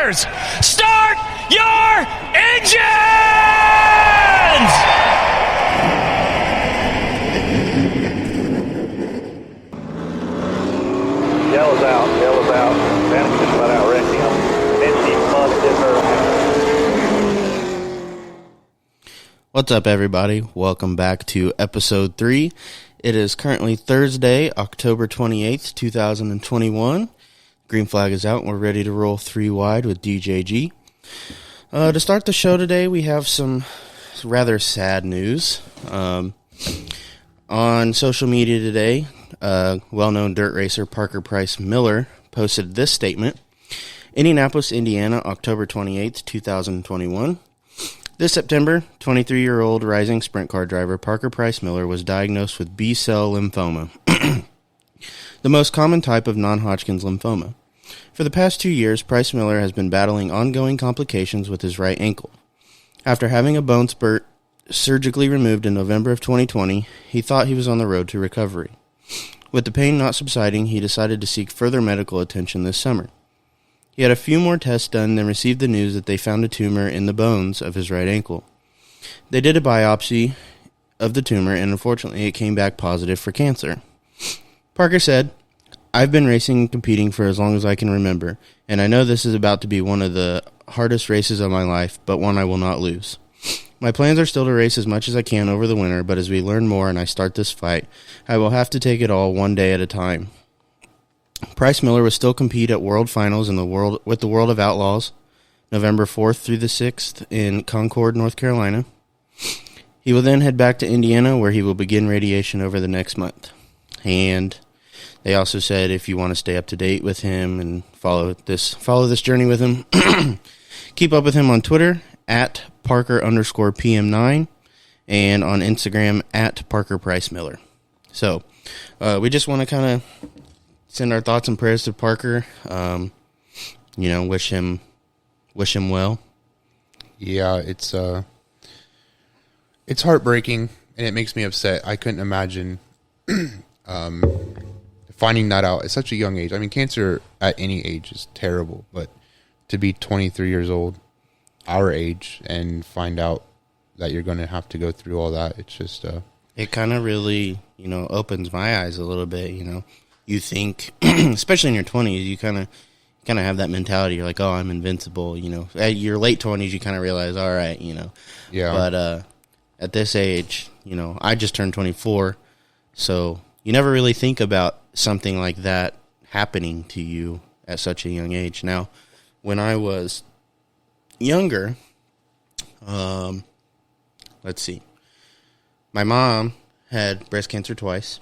drivers, start your engines! Yellow's out. Phantom's just about out wrecking him. Vinci busted her. What's up, everybody? Welcome back to episode 3. It is currently Thursday, October 28th, 2021. Green flag is out and we're ready to roll 3 wide with DJG. To start the show today, we have some rather sad news. On social media today, well-known dirt racer Parker Price Miller posted this statement. Indianapolis, Indiana, October 28th, 2021. This September, 23-year-old rising sprint car driver Parker Price Miller was diagnosed with B-cell lymphoma, the most common type of non-Hodgkin's lymphoma. For the past 2 years, Price Miller has been battling ongoing complications with his right ankle. After having a bone spurt surgically removed in November of 2020, he thought he was on the road to recovery. With the pain not subsiding, he decided to seek further medical attention this summer. He had a few more tests done and received the news that they found a tumor in the bones of his right ankle. They did a biopsy of the tumor, and unfortunately it came back positive for cancer. Parker said, "I've been racing and competing for as long as I can remember, and I know this is about to be one of the hardest races of my life, but one I will not lose. My plans are still to race as much as I can over the winter, but as we learn more and I start this fight, I will have to take it all one day at a time." Price Miller will still compete at World Finals with the World of Outlaws, November 4th through the 6th in Concord, North Carolina. He will then head back to Indiana, where he will begin radiation over the next month. And they also said if you want to stay up to date with him and follow this journey with him, keep up with him on Twitter at Parker_PM9 and on Instagram at Parker Price Miller. So we just want to kind of send our thoughts and prayers to Parker. Wish him well. Yeah, it's heartbreaking and it makes me upset. I couldn't imagine finding that out at such a young age. I mean, cancer at any age is terrible, but to be 23 years old, our age, and find out that you're going to have to go through all that, it's just it kind of really, opens my eyes a little bit. You think, especially in your 20s, you kind of have that mentality. You're like, oh, I'm invincible. At your late 20s, you kind of realize, all right, Yeah. But at this age, I just turned 24, so you never really think about something like that happening to you at such a young age. Now, when I was younger, let's see, my mom had breast cancer twice.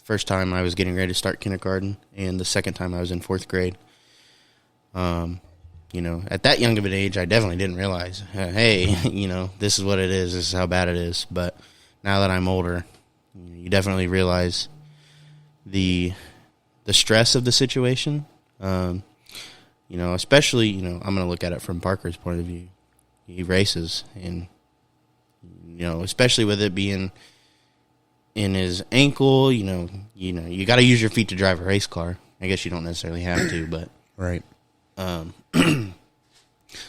First time I was getting ready to start kindergarten, and the second time I was in 4th grade. At that young of an age, I definitely didn't realize, hey, this is what it is. This is how bad it is. But now that I'm older, you definitely realize the stress of the situation. Especially, I'm going to look at it from Parker's point of view. He races, and, especially with it being in his ankle, you got to use your feet to drive a race car. I guess you don't necessarily have to, but right.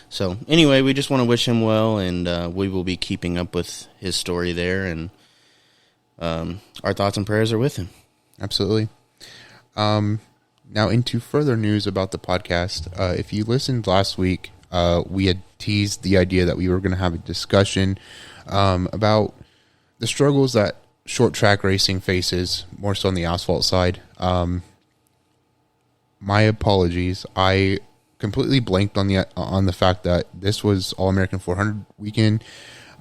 So anyway, we just want to wish him well, and we will be keeping up with his story there, and our thoughts and prayers are with him. Absolutely. Now into further news about the podcast. If you listened last week, we had teased the idea that we were going to have a discussion about the struggles that short track racing faces, more so on the asphalt side. My apologies. I completely blanked on the fact that this was All American 400 weekend,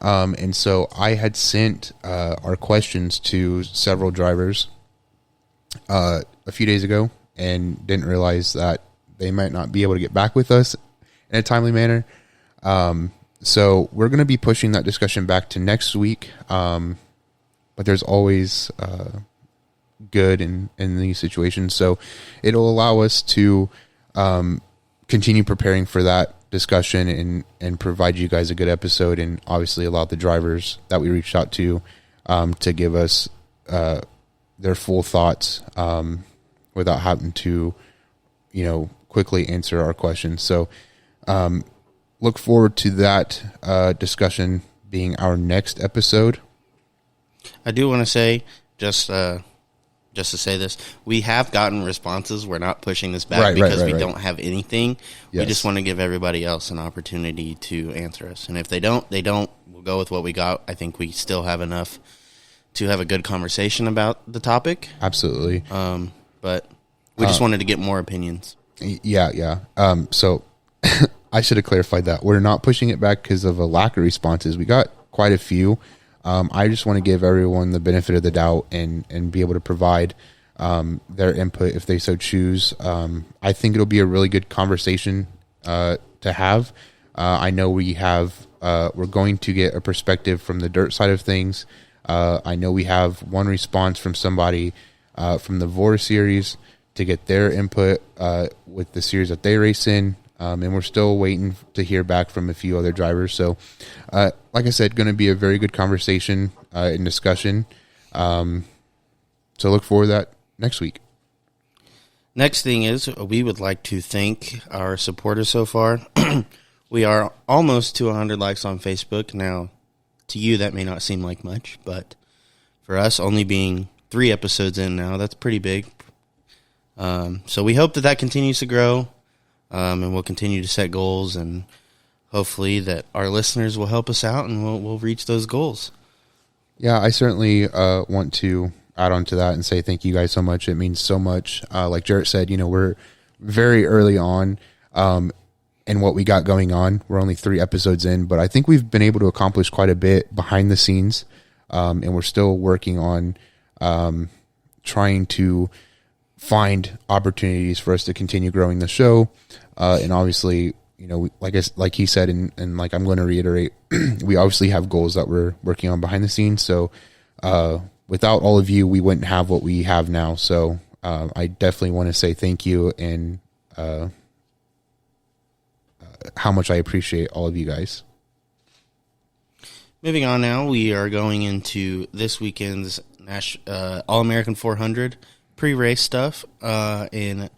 and so I had sent our questions to several drivers a few days ago, and didn't realize that they might not be able to get back with us in a timely manner. So we're going to be pushing that discussion back to next week. But there's always good in these situations. So it'll allow us to continue preparing for that discussion and provide you guys a good episode, and obviously allow the drivers that we reached out to give us their full thoughts without having to, quickly answer our questions. So look forward to that discussion being our next episode. I do want to say, just to say this, we have gotten responses. We're not pushing this back because we don't have anything. Yes. We just want to give everybody else an opportunity to answer us. And if they don't, they don't. We'll go with what we got. I think we still have enough to have a good conversation about the topic. Absolutely. But we just wanted to get more opinions. Yeah. So I should have clarified that. We're not pushing it back because of a lack of responses. We got quite a few. I just want to give everyone the benefit of the doubt and be able to provide their input if they so choose. I think it'll be a really good conversation to have. I know we're going to get a perspective from the dirt side of things. I know we have one response from somebody from the Vora series to get their input with the series that they race in. And we're still waiting to hear back from a few other drivers. So, like I said, going to be a very good conversation and discussion. So look forward to that next week. Next thing is, we would like to thank our supporters so far. We are almost to 100 likes on Facebook. Now, to you, that may not seem like much, but for us, only being 3 episodes in now, that's pretty big. So we hope that continues to grow. And we'll continue to set goals, and hopefully that our listeners will help us out, and we'll reach those goals. Yeah, I certainly want to add on to that and say thank you guys so much. It means so much. Like Jarrett said, we're very early on in what we got going on. We're only 3 episodes in, but I think we've been able to accomplish quite a bit behind the scenes, and we're still working on trying to find opportunities for us to continue growing the show. And obviously, like he said, and like I'm going to reiterate, we obviously have goals that we're working on behind the scenes. So without all of you, we wouldn't have what we have now. So I definitely want to say thank you and how much I appreciate all of you guys. Moving on now, we are going into this weekend's All-American 400 pre-race stuff in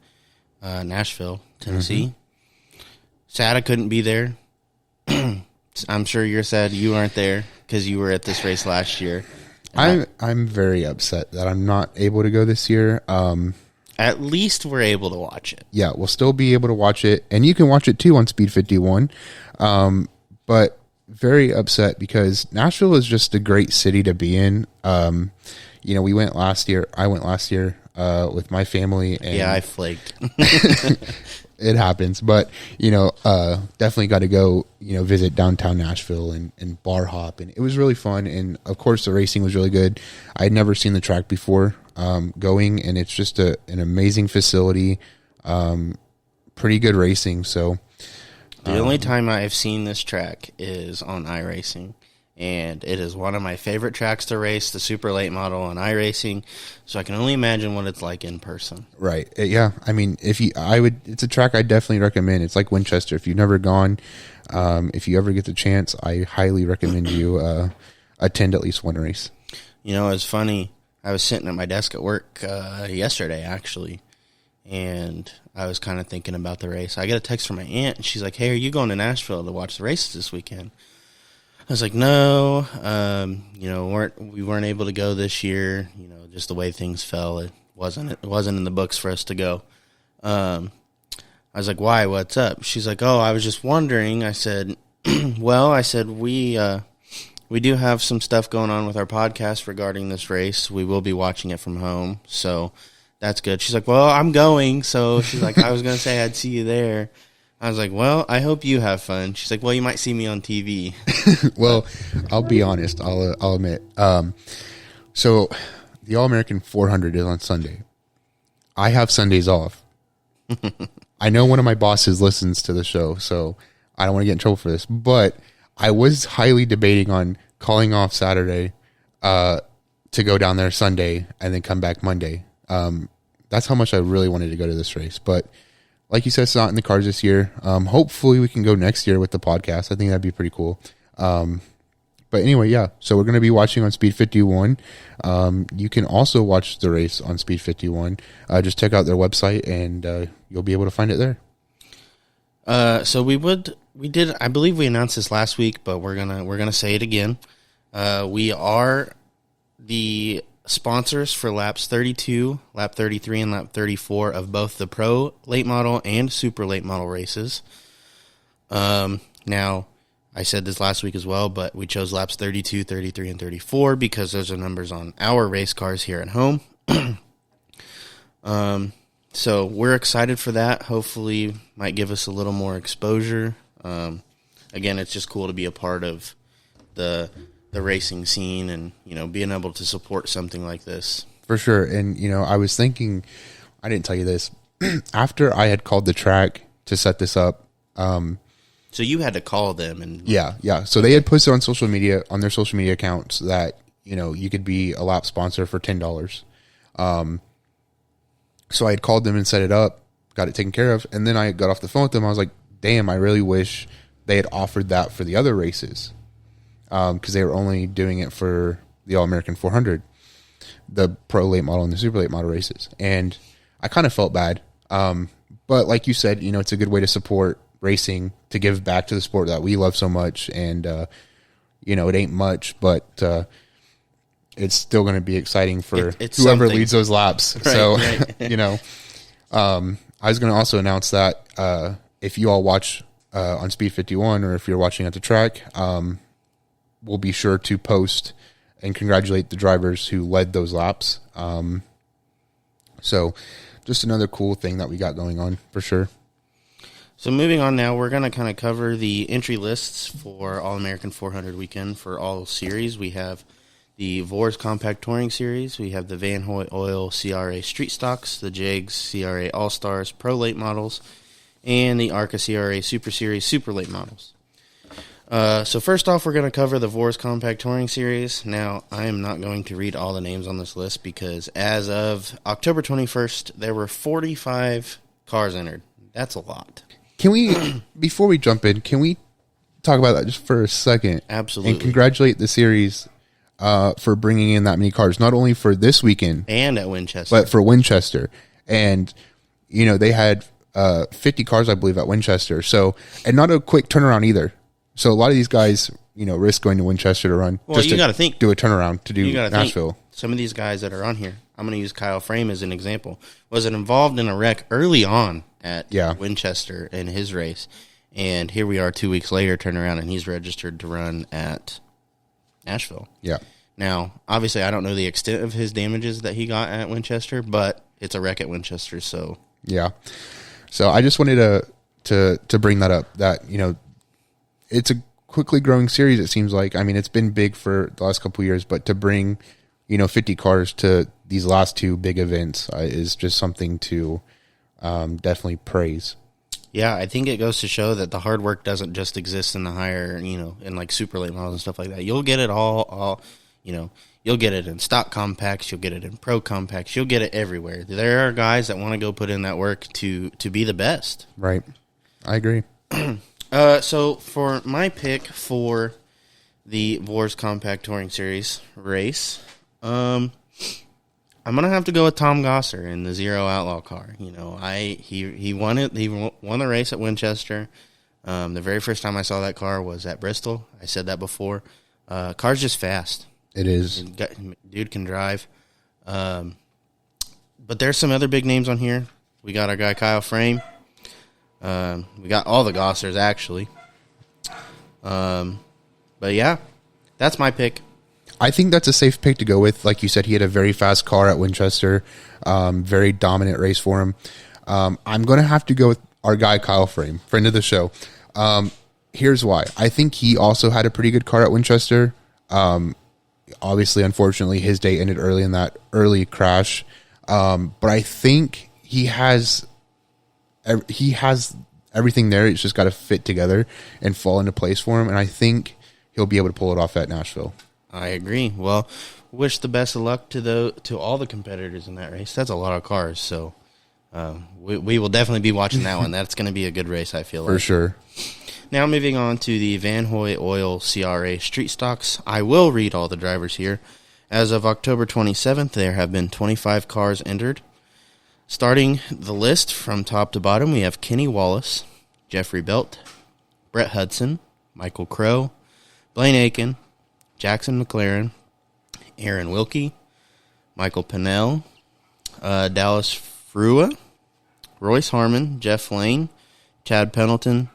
Nashville, Tennessee. Mm-hmm. Sad I couldn't be there. I'm sure you're sad you aren't there because you were at this race last year. I'm very upset that I'm not able to go this year. At least we're able to watch it. Yeah, we'll still be able to watch it, and you can watch it too on Speed 51. But very upset because Nashville is just a great city to be in. We went last year. I went last year with my family. And yeah, I flaked. It happens, but definitely got to go visit downtown Nashville and bar hop, and it was really fun. And of course, the racing was really good. I had never seen the track before going, and it's just an amazing facility. Pretty good racing. So the only time I've seen this track is on iRacing. And it is one of my favorite tracks to race, the super late model on iRacing. So I can only imagine what it's like in person. Right. Yeah. I mean, it's a track I definitely recommend. It's like Winchester. If you've never gone, if you ever get the chance, I highly recommend you attend at least one race. It's funny. I was sitting at my desk at work yesterday, actually, and I was kind of thinking about the race. I get a text from my aunt, and she's like, "Hey, are you going to Nashville to watch the races this weekend?" I was like, no, we weren't able to go this year. Just the way things fell, it wasn't in the books for us to go. I was like, why? What's up? She's like, oh, I was just wondering. I said, we do have some stuff going on with our podcast regarding this race. We will be watching it from home, so that's good. She's like, well, I'm going, so she's like, I was gonna say I'd see you there. I was like, well, I hope you have fun. She's like, well, you might see me on TV. Well, I'll be honest. I'll admit. So the All-American 400 is on Sunday. I have Sundays off. I know one of my bosses listens to the show, so I don't want to get in trouble for this. But I was highly debating on calling off Saturday to go down there Sunday and then come back Monday. That's how much I really wanted to go to this race. But like you said, it's not in the cards this year. Hopefully we can go next year with the podcast. I think that'd be pretty cool. But anyway, yeah. So we're going to be watching on Speed 51. You can also watch the race on Speed 51. Just check out their website, and you'll be able to find it there. So we did. I believe we announced this last week, but we're gonna say it again. We are the sponsors for laps 32, lap 33, and lap 34 of both the Pro Late Model and Super Late Model races. Now, I said this last week as well, but we chose laps 32, 33, and 34 because those are numbers on our race cars here at home. So we're excited for that. Hopefully, might give us a little more exposure. Again, it's just cool to be a part of the racing scene and, being able to support something like this. For sure. And, I was thinking, I didn't tell you this, after I had called the track to set this up. So you had to call them and Yeah. So they had posted on social media, on their social media accounts that, you could be a lap sponsor for $10. So I had called them and set it up, got it taken care of. And then I got off the phone with them. I was like, damn, I really wish they had offered that for the other races. Because they were only doing it for the All-American 400, the Pro Late Model and the Super Late Model races. And I kind of felt bad. But like you said, it's a good way to support racing, to give back to the sport that we love so much. And, it ain't much, but it's still going to be exciting for it's whoever something. Leads those laps. Right, so, right. I was going to also announce that if you all watch on Speed 51 or if you're watching at the track, we'll be sure to post and congratulate the drivers who led those laps. So just another cool thing that we got going on for sure. So moving on now, we're going to kind of cover the entry lists for All-American 400 weekend for all series. We have the Vora's Compact Touring Series. We have the Van Hoy Oil CRA Street Stocks, the JEGS CRA All-Stars Pro Late Models, and the ARCA CRA Super Series Super Late Models. So first off, we're going to cover the Vora's Compact Touring Series. Now, I am not going to read all the names on this list because as of October 21st, there were 45 cars entered. That's a lot. Can we, before we jump in, can we talk about that just for a second? Absolutely. And congratulate the series for bringing in that many cars, not only for this weekend. And at Winchester. But for Winchester. And, they had 50 cars, I believe, at Winchester. So, and not a quick turnaround either. So a lot of these guys, risk going to Winchester to run. Well, just you to got to think. Do a turnaround to do You gotta Nashville. think, some of these guys that are on here, I'm going to use Kyle Frame as an example, was involved in a wreck early on at Winchester in his race. And here we are 2 weeks later, turn around, and he's registered to run at Nashville. Yeah. Now, obviously, I don't know the extent of his damages that he got at Winchester, but it's a wreck at Winchester, so. Yeah. So I just wanted to bring that up, that, it's a quickly growing series, it seems like. I mean, it's been big for the last couple of years, but to bring, 50 cars to these last two big events is just something to definitely praise. Yeah, I think it goes to show that the hard work doesn't just exist in the higher, in like super late models and stuff like that. You'll get it all, you'll get it in stock compacts, you'll get it in pro compacts, you'll get it everywhere. There are guys that want to go put in that work to be the best. Right. I agree. So for my pick for the Vora's Compact Touring Series race, I'm gonna have to go with Tom Gosser in the Zero Outlaw car. He won it. He won the race at Winchester. The very first time I saw that car was at Bristol. I said that before. Car's just fast. It is. Dude can drive. But there's some other big names on here. We got our guy Kyle Frame. We got all the Gossers, actually. But yeah, that's my pick. I think that's a safe pick to go with. Like you said, he had a very fast car at Winchester. Very dominant race for him. I'm going to have to go with our guy Kyle Frame, friend of the show. Here's why. I think he also had a pretty good car at Winchester. Obviously, unfortunately, his day ended early in that early crash. But I think he has everything there. It's just got to fit together and fall into place for him. And I think he'll be able to pull it off at Nashville. I agree. Well, wish the best of luck to all the competitors in that race. That's a lot of cars. So we will definitely be watching that one. That's going to be a good race, I feel like. For sure. Now moving on to the Van Hoy Oil CRA Street Stocks. I will read all the drivers here. As of October 27th, there have been 25 cars entered. Starting the list from top to bottom, we have Kenny Wallace, Jeffrey Belt, Brett Hudson, Michael Crow, Blaine Aiken, Jackson McLaren, Aaron Wilkie, Michael Pinnell, Dallas Frua, Royce Harmon, Jeff Lane, Chad Pendleton,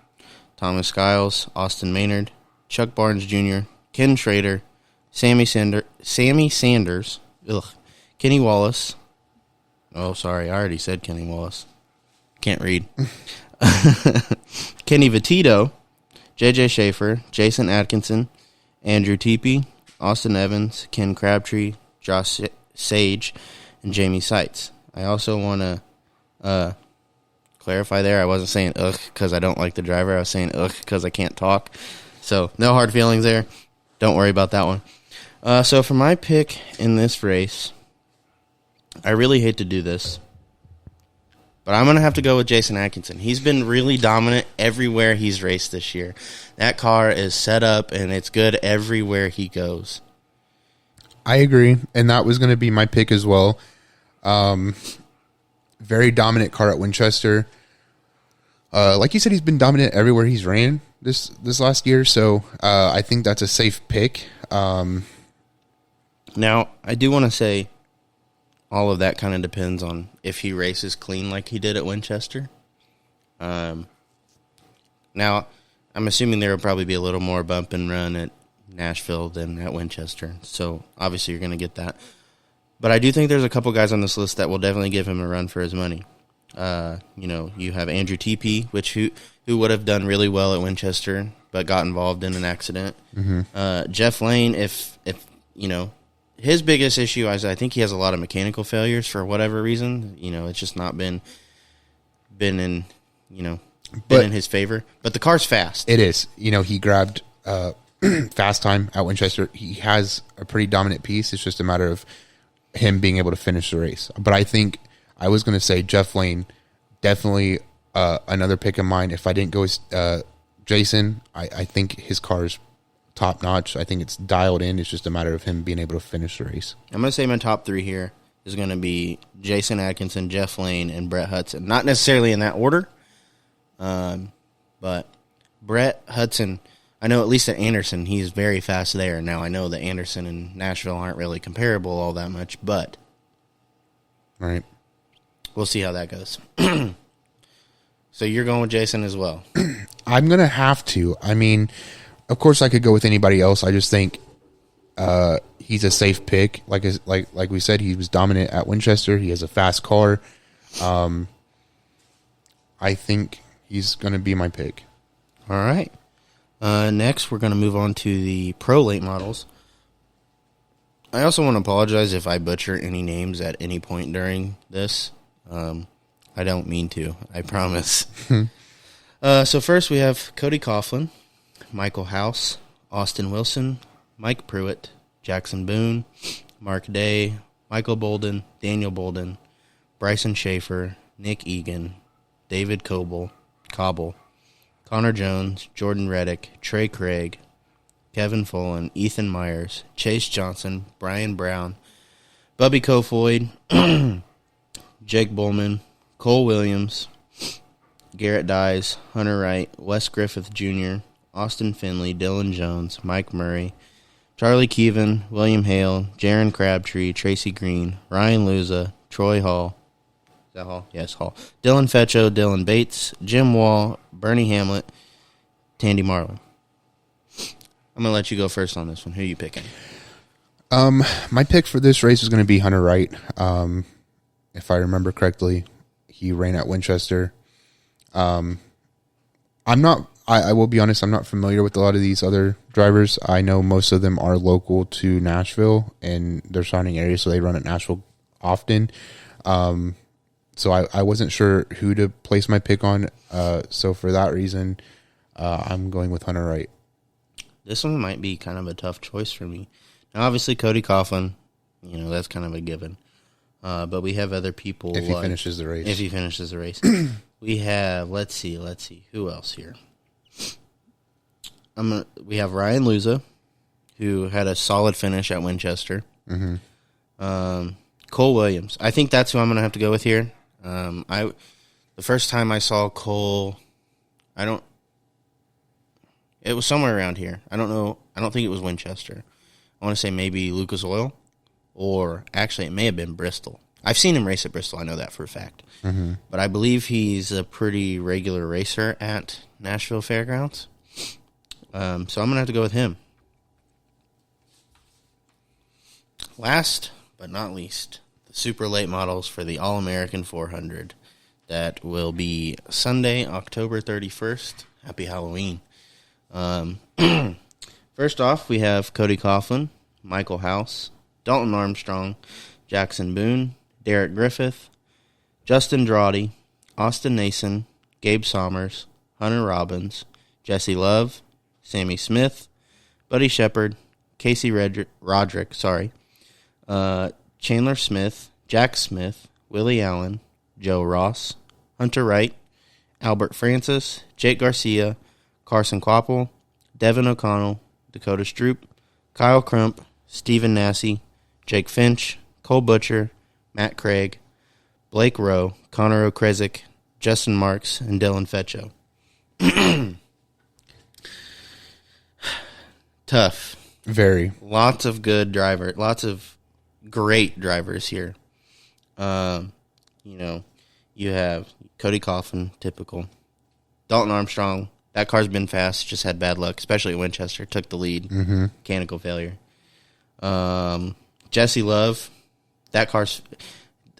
Thomas Skiles, Austin Maynard, Chuck Barnes Jr., Ken Schrader, Sammy Sanders, Kenny Wallace. Oh, sorry, I already said Kenny Wallace. Can't read. Kenny Vitito, J.J. Schaefer, Jason Atkinson, Andrew Teepee, Austin Evans, Ken Crabtree, Josh Sage, and Jamie Seitz. I also want to clarify there, I wasn't saying ugh because I don't like the driver. I was saying ugh because I can't talk. So no hard feelings there. Don't worry about that one. So for my pick in this race, I really hate to do this, but I'm going to have to go with Jason Atkinson. He's been really dominant everywhere he's raced this year. That car is set up, and it's good everywhere he goes. I agree, and that was going to be my pick as well. Very dominant car at Winchester. Like you said, he's been dominant everywhere he's ran this last year, so I think that's a safe pick. Now, I do want to say all of that kind of depends on if he races clean like he did at Winchester. Now, I'm assuming there will probably be a little more bump and run at Nashville than at Winchester, so obviously you're going to get that. But I do think there's a couple guys on this list that will definitely give him a run for his money. You have Andrew Teepee, who would have done really well at Winchester, but got involved in an accident. Mm-hmm. Jeff Lane, if his biggest issue is I think he has a lot of mechanical failures for whatever reason. It's just not been in his favor. But the car's fast. It is. He grabbed fast time at Winchester. He has a pretty dominant piece. It's just a matter of him being able to finish the race. But I think I was going to say Jeff Lane, definitely another pick of mine. If I didn't go with Jason, I think his car's top notch. I think it's dialed in. It's just a matter of him being able to finish the race. I'm going to say my top three here is going to be Jason Atkinson, Jeff Lane, and Brett Hudson. Not necessarily in that order, but Brett Hudson, I know at least at Anderson, he's very fast there. Now, I know that Anderson and Nashville aren't really comparable all that much, but all right, we'll see how that goes. So you're going with Jason as well? I'm going to have to. I mean, of course, I could go with anybody else. I just think he's a safe pick. Like we said, he was dominant at Winchester. He has a fast car. I think he's going to be my pick. All right. Next, we're going to move on to the pro late models. I also want to apologize if I butcher any names at any point during this. I don't mean to. I promise. So first, we have Cody Coughlin, Michael House, Austin Wilson, Mike Pruitt, Jackson Boone, Mark Day, Michael Bolden, Daniel Bolden, Bryson Schaefer, Nick Egan, David Cobble, Connor Jones, Jordan Reddick, Trey Craig, Kevin Fullen, Ethan Myers, Chase Johnson, Brian Brown, Bubby Kofoid, Jake Bowman, Cole Williams, Garrett Dyes, Hunter Wright, Wes Griffith Jr., Austin Finley, Dylan Jones, Mike Murray, Charlie Keevan, William Hale, Jaron Crabtree, Tracy Green, Ryan Luza, Troy Hall. Is that Hall? Yes, Hall. Dylan Fetcho, Dylan Bates, Jim Wall, Bernie Hamlet, Tandy Marlin. I'm going to let you go first on this one. Who are you picking? My pick for this race is going to be Hunter Wright. If I remember correctly, he ran at Winchester. I will be honest, I'm not familiar with a lot of these other drivers. I know most of them are local to Nashville and their surrounding area, so they run at Nashville often. So I wasn't sure who to place my pick on. So for that reason, I'm going with Hunter Wright. This one might be kind of a tough choice for me. Now, obviously, Cody Coughlin, that's kind of a given. But we have other people. If he finishes the race. If he finishes the race. We have, let's see, who else here? We have Ryan Luza, who had a solid finish at Winchester. Mm-hmm. Cole Williams. I think that's who I'm going to have to go with here. The first time I saw Cole I don't. It was somewhere around here. I don't know. I don't think it was Winchester. I want to say maybe Lucas Oil, or actually it may have been Bristol. I've seen him race at Bristol. I know that for a fact. Mm-hmm. But I believe he's a pretty regular racer at Nashville Fairgrounds. So I'm going to have to go with him. Last but not least, the super late models for the All-American 400. That will be Sunday, October 31st. Happy Halloween. First off, we have Cody Coughlin, Michael House, Dalton Armstrong, Jackson Boone, Derek Griffith, Justin Drawdy, Austin Nason, Gabe Sommers, Hunter Robbins, Jesse Love, Sammy Smith, Buddy Shepard, Casey Roderick, Chandler Smith, Jack Smith, Willie Allen, Joe Ross, Hunter Wright, Albert Francis, Jake Garcia, Carson Quapple, Devin O'Connell, Dakota Stroop, Kyle Crump, Stephen Nassy, Jake Finch, Cole Butcher, Matt Craig, Blake Rowe, Connor Okrezik, Justin Marks, and Dylan Fetcho. Tough. Very. Lots of good drivers. Lots of great drivers here. You have Cody Coughlin, typical. Dalton Armstrong, that car's been fast, just had bad luck, especially at Winchester. Took the lead. Mm-hmm. Mechanical failure. Jesse Love, that car's...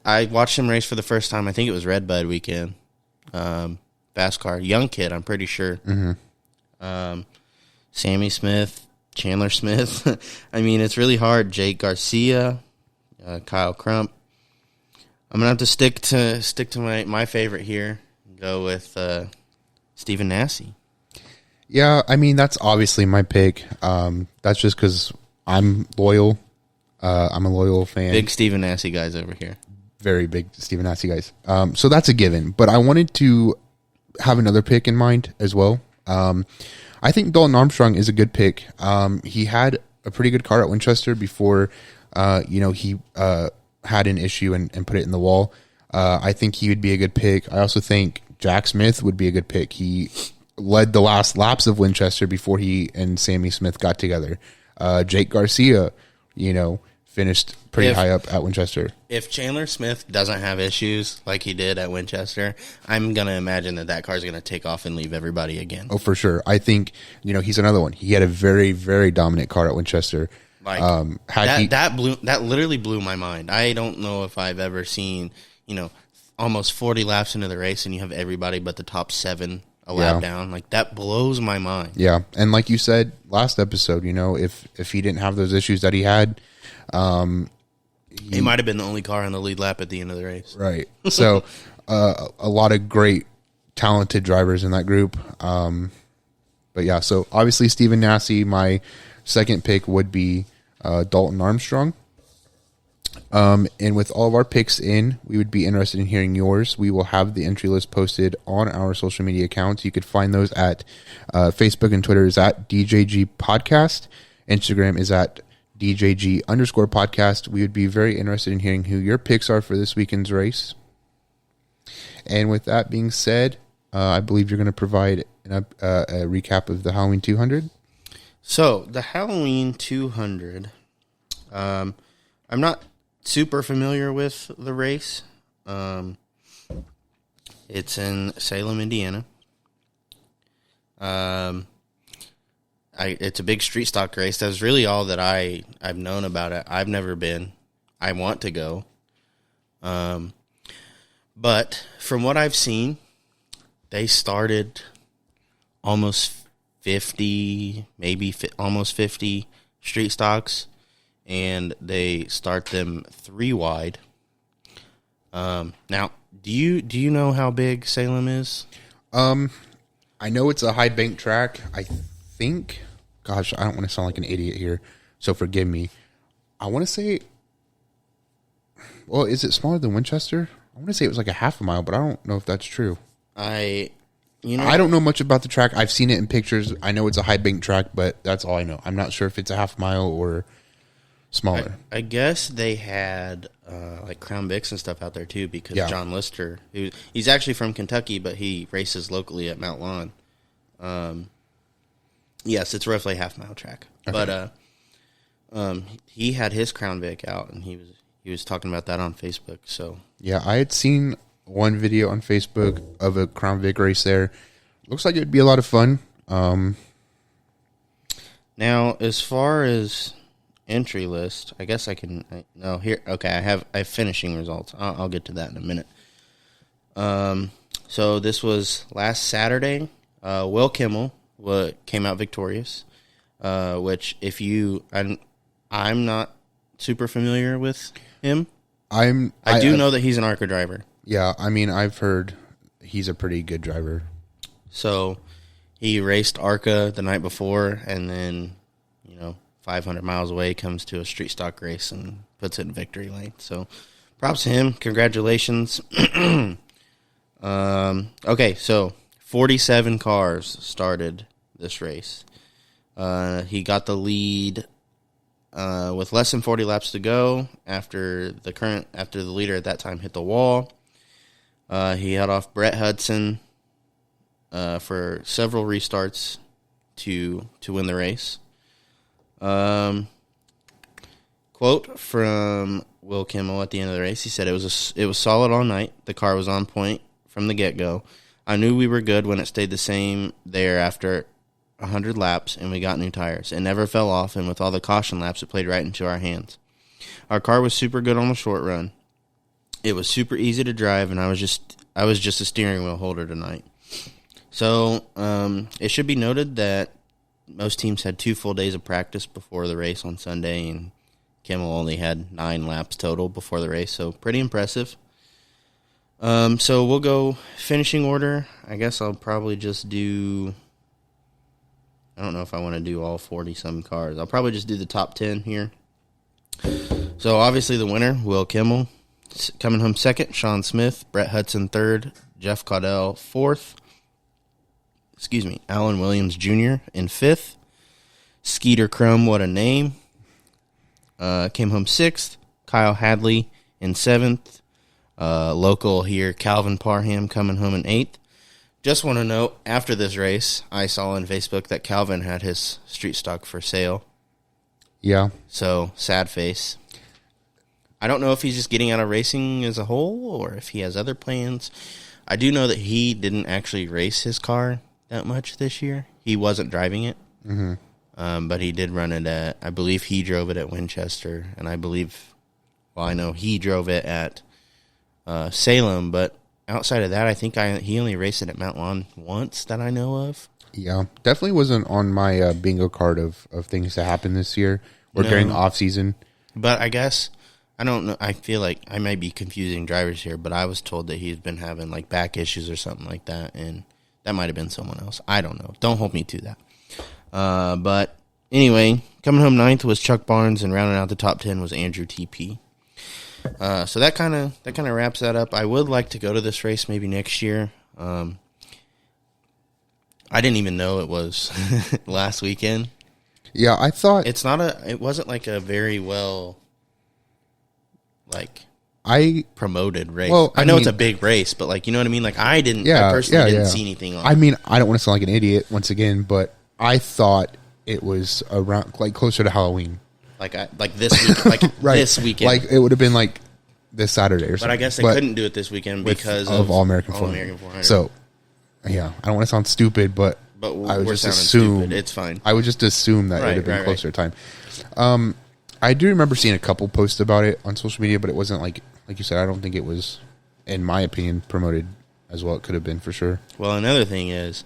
I watched him race for the first time. I think it was Red Bud weekend. Fast car. Young kid, I'm pretty sure. Mm-hmm. Sammy Smith, Chandler Smith. I mean, it's really hard. Jake Garcia, Kyle Crump. I'm gonna have to stick to my favorite here. Go with Stephen Nassy. Yeah, I mean that's obviously my pick. That's just because I'm loyal. I'm a loyal fan. Big Stephen Nassy guys over here. Very big Stephen Nassy guys. So that's a given. But I wanted to have another pick in mind as well. I think Dalton Armstrong is a good pick. He had a pretty good car at Winchester before, he had an issue and put it in the wall. I think he would be a good pick. I also think Jack Smith would be a good pick. He led the last laps of Winchester before he and Sammy Smith got together. Jake Garcia, finished pretty high up at Winchester. If Chandler Smith doesn't have issues like he did at Winchester, I'm going to imagine that car's going to take off and leave everybody again. Oh, for sure. I think, he's another one. He had a very, very dominant car at Winchester. Like, that literally blew my mind. I don't know if I've ever seen, almost 40 laps into the race and you have everybody but the top 7 a lap down. Like, that blows my mind. Yeah. And like you said last episode, if he didn't have those issues that he had, he might have been the only car on the lead lap at the end of the race. Right. So, a lot of great, talented drivers in that group. But yeah, so obviously Stephen Nassy, my second pick would be Dalton Armstrong. And with all of our picks in, we would be interested in hearing yours. We will have the entry list posted on our social media accounts. You could find those at Facebook and Twitter is at DJG Podcast. Instagram is at DJG_podcast. We would be very interested in hearing who your picks are for this weekend's race. And with that being said, I believe you're going to provide a recap of the Halloween 200. So, the Halloween 200, I'm not super familiar with the race. It's in Salem, Indiana. It's a big street stock race. That's really all that I've known about it. I've never been. I want to go. But from what I've seen, they started almost 50, almost 50 street stocks, and they start them 3 wide. Now, do you know how big Salem is? I know it's a high bank track. I think, gosh, I don't want to sound like an idiot here, so forgive me. I want to say, well, is it smaller than Winchester? I want to say it was like a half a mile, but I don't know if that's true. I don't know much about the track. I've seen it in pictures. I know it's a high bank track, but that's all I know. I'm not sure if it's a half mile or smaller. I guess they had like Crown Vics and stuff out there too, because John Lister, he's actually from Kentucky, but he races locally at Mount Lawn. Yes, it's roughly a half-mile track. Okay. But he had his Crown Vic out, and he was talking about that on Facebook. So yeah, I had seen one video on Facebook of a Crown Vic race there. Looks like it'd be a lot of fun. Now, as far as entry list, I guess I can. Here. Okay, I have finishing results. I'll get to that in a minute. So this was last Saturday. Will Kimmel came out victorious. Which, if I'm not super familiar with him. I do know that he's an ARCA driver. Yeah, I mean, I've heard he's a pretty good driver. So he raced ARCA the night before, and then 500 miles away comes to a street stock race and puts it in victory lane. So props to him. Congratulations. Okay, so 47 cars started this race. He got the lead with less than 40 laps to go after the leader at that time hit the wall. He had off Brett Hudson for several restarts to win the race. Quote from Will Kimmel at the end of the race. He said, it was solid all night. The car was on point from the get-go. I knew we were good when it stayed the same there after 100 laps, and we got new tires. It never fell off, and with all the caution laps, it played right into our hands. Our car was super good on the short run. It was super easy to drive, and I was just a steering wheel holder tonight. So it should be noted that most teams had 2 full days of practice before the race on Sunday, and Kimmel only had 9 laps total before the race, so pretty impressive. So we'll go finishing order. I guess I'll probably just do... I don't know if I want to do all 40-some cars. I'll probably just do the top 10 here. So obviously the winner, Will Kimmel. Coming home second, Sean Smith. Brett Hudson third. Jeff Caudell fourth. Alan Williams Jr. in fifth. Skeeter Crum, what a name. Came home sixth. Kyle Hadley in seventh. Local here, Calvin Parham coming home in eighth. Just want to note, after this race, I saw on Facebook that Calvin had his street stock for sale. Yeah. So, sad face. I don't know if he's just getting out of racing as a whole or if he has other plans. I do know that he didn't actually race his car that much this year. He wasn't driving it. Mm-hmm. But he did run it at, I believe he drove it at Winchester. And I know he drove it at Salem, but outside of that, I think he only raced it at Mount Lawn once that I know of. Yeah, definitely wasn't on my bingo card of things to happen this year or during off season. But I guess, I don't know, I feel like I might be confusing drivers here, but I was told that he's been having like back issues or something like that, and that might have been someone else. I don't know. Don't hold me to that. But anyway, coming home ninth was Chuck Barnes, and rounding out the top 10 was Andrew TP. So that kind of wraps that up. I would like to go to this race maybe next year. I didn't even know it was last weekend. Yeah, I thought it wasn't like a very well promoted race. Well, I know it's a big race, but like, you know what I mean? Like I personally didn't see anything on it. I mean, I don't want to sound like an idiot once again, but I thought it was around like closer to Halloween. Like this week, right. This weekend. Like it would have been like this Saturday or something. But I guess they couldn't do it this weekend because of All-American 400. So, yeah, I don't want to sound stupid, but I would just assume stupid. It's fine. I would just assume that it would have been closer time. I do remember seeing a couple posts about it on social media, but it wasn't like you said. I don't think it was, in my opinion, promoted as well. It could have been for sure. Well, another thing is,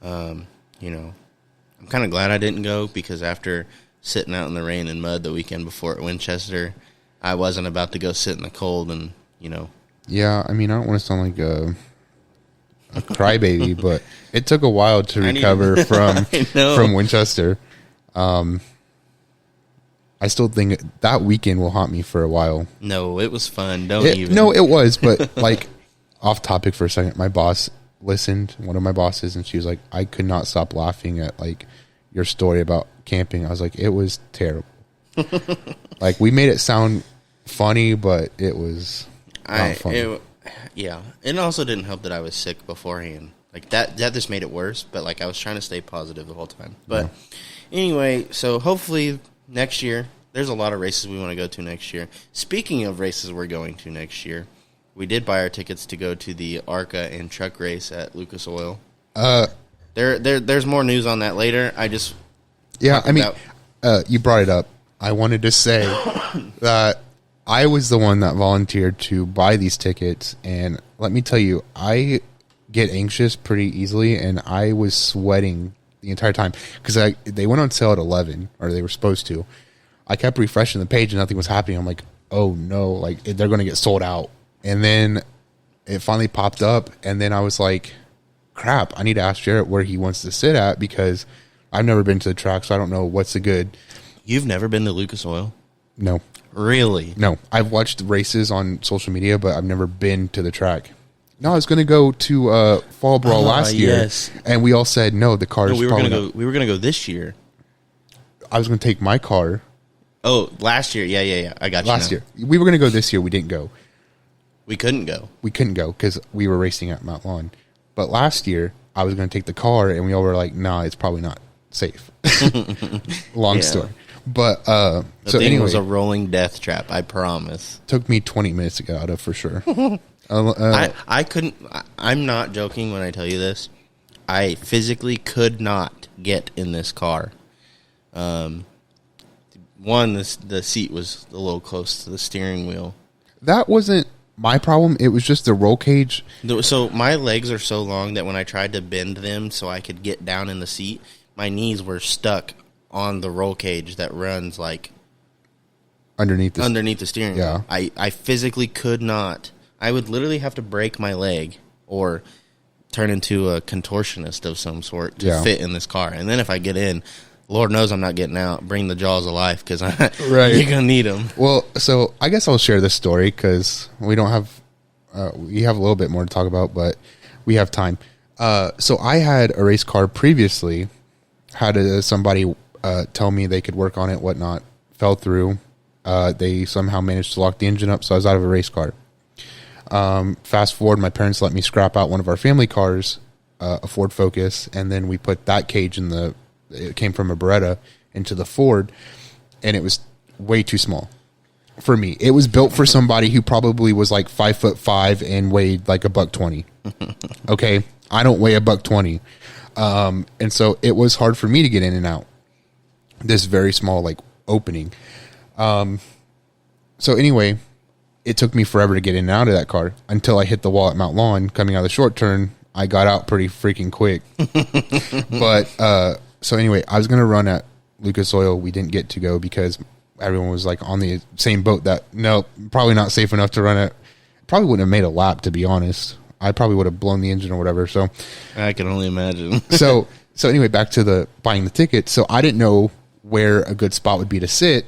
I'm kind of glad I didn't go because after sitting out in the rain and mud the weekend before at Winchester, I wasn't about to go sit in the cold and, Yeah, I mean, I don't want to sound like a crybaby, but it took a while to recover from Winchester. I still think that weekend will haunt me for a while. No, it was fun. No, it was, but like off topic for a second, my boss listened, one of my bosses, and she was like, I could not stop laughing at like your story about camping. I was like, it was terrible. Like we made it sound funny, but it was not funny. Yeah. It also didn't help that I was sick beforehand. Like, that just made it worse, but, like, I was trying to stay positive the whole time. But anyway, so hopefully next year, there's a lot of races we want to go to next year. Speaking of races we're going to next year, we did buy our tickets to go to the ARCA and truck race at Lucas Oil. There's more news on that later. You brought it up. I wanted to say that I was the one that volunteered to buy these tickets, and let me tell you, I get anxious pretty easily, and I was sweating the entire time because they went on sale at 11, or they were supposed to. I kept refreshing the page and nothing was happening. I'm like, oh no, like they're going to get sold out. And then it finally popped up, and then I was like, crap, I need to ask Jarrett where he wants to sit at because I've never been to the track, so I don't know what's the good. You've never been to Lucas Oil? No. Really? No. I've watched races on social media, but I've never been to the track. No, I was going to go to Fall Brawl last year, and we all said no. The car is we were going to go. We were going to go this year. I was going to take my car. Oh, last year, yeah. I got you. Last year, we were going to go this year. We didn't go. We couldn't go. We couldn't go because we were racing at Mount Lawn. But last year, I was going to take the car, and we all were like, "Nah, it's probably not safe." Long story. But the thing anyway, was a rolling death trap. I promise. Took me 20 minutes to get out of for sure. I couldn't. I'm not joking when I tell you this. I physically could not get in this car. The seat was a little close to the steering wheel. That wasn't my problem. It was just the roll cage. So my legs are so long that when I tried to bend them so I could get down in the seat, my knees were stuck on the roll cage that runs like underneath the steering wheel. I physically could not. I would literally have to break my leg or turn into a contortionist of some sort to fit in this car. And then if I get in, Lord knows I'm not getting out. Bring the jaws of life because you're going to need them. Well, so I guess I'll share this story because we don't have we have a little bit more to talk about, but we have time. So I had a race car previously, had somebody tell me they could work on it, whatnot, fell through. They somehow managed to lock the engine up, so I was out of a race car. Fast forward, my parents let me scrap out one of our family cars, a Ford Focus, and then we put that cage it came from a Beretta into the Ford, and it was way too small for me. It was built for somebody who probably was like 5'5" and weighed like $120. Okay. I don't weigh $120. And so it was hard for me to get in and out this very small, like opening. So anyway, it took me forever to get in and out of that car until I hit the wall at Mount Lawn coming out of the short turn. I got out pretty freaking quick, but, so anyway, I was going to run at Lucas Oil. We didn't get to go because everyone was like on the same boat that, no, probably not safe enough to run it. Probably wouldn't have made a lap, to be honest. I probably would have blown the engine or whatever. So I can only imagine. so anyway, back to the buying the ticket. So I didn't know where a good spot would be to sit.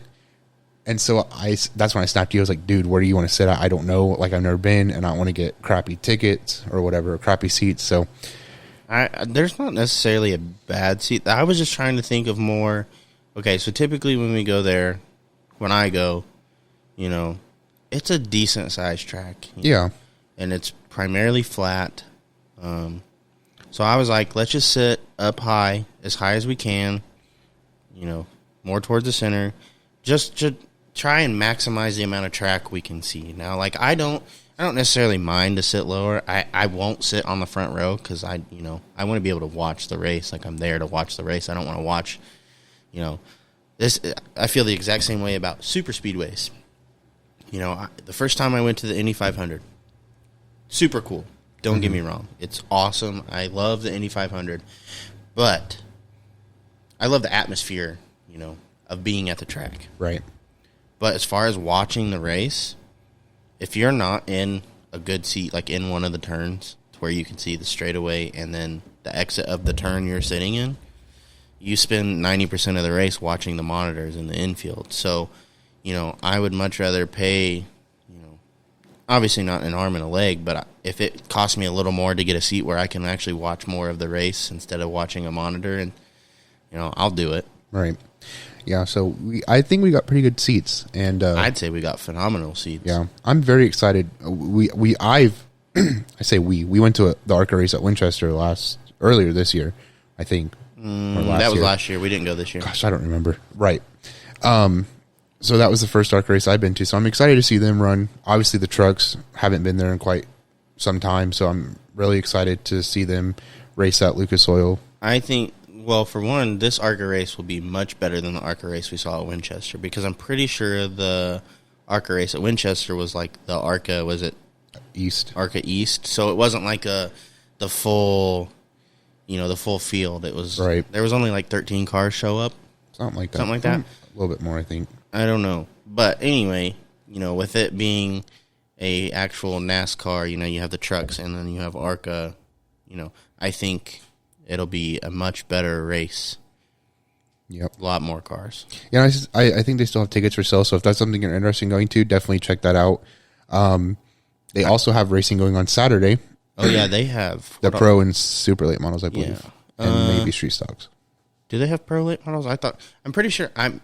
And so that's when I snapped you. I was like, dude, where do you want to sit at? I don't know. Like, I've never been, and I don't want to get crappy tickets or whatever, crappy seats. So there's not necessarily a bad seat. I was just trying to think of more. Okay, so typically when we go there, when I go, it's a decent sized track. Yeah. And it's primarily flat. So I was like, let's just sit up high, as high as we can, more towards the center, just to try and maximize the amount of track we can see. Now, like, I don't necessarily mind to sit lower. I won't sit on the front row because I want to be able to watch the race. Like, I'm there to watch the race. I don't want to watch, this. I feel the exact same way about super speedways. The first time I went to the Indy 500, super cool. Don't get me wrong. It's awesome. I love the Indy 500, but I love the atmosphere, of being at the track. Right. But as far as watching the race, if you're not in a good seat, like in one of the turns to where you can see the straightaway and then the exit of the turn you're sitting in, you spend 90% of the race watching the monitors in the infield. So, I would much rather pay, obviously not an arm and a leg, but if it costs me a little more to get a seat where I can actually watch more of the race instead of watching a monitor, and, I'll do it. Right. Yeah, so I think we got pretty good seats, and I'd say we got phenomenal seats. Yeah, I'm very excited. I've I say we went to the ARCA race at Winchester earlier this year, I think. That was last year. We didn't go this year. Gosh, I don't remember. Right. So that was the first ARCA race I've been to. So I'm excited to see them run. Obviously, the trucks haven't been there in quite some time, so I'm really excited to see them race at Lucas Oil. I think, well, for one, this ARCA race will be much better than the ARCA race we saw at Winchester, because I'm pretty sure the ARCA race at Winchester was like the ARCA, was it? East. ARCA East. So it wasn't like the full, the full field. It was, right. There was only like 13 cars show up. Something like that. Something like that? A little bit more, I think. I don't know. But anyway, with it being a actual NASCAR, you have the trucks and then you have ARCA, I think it'll be a much better race. Yep. A lot more cars. Yeah, I think they still have tickets for sale, so if that's something you're interested in going to, definitely check that out. They also have racing going on Saturday. Oh, yeah, they have. The pro and super late models, I believe. Yeah. And maybe street stocks. Do they have pro late models? I'm pretty sure, I'm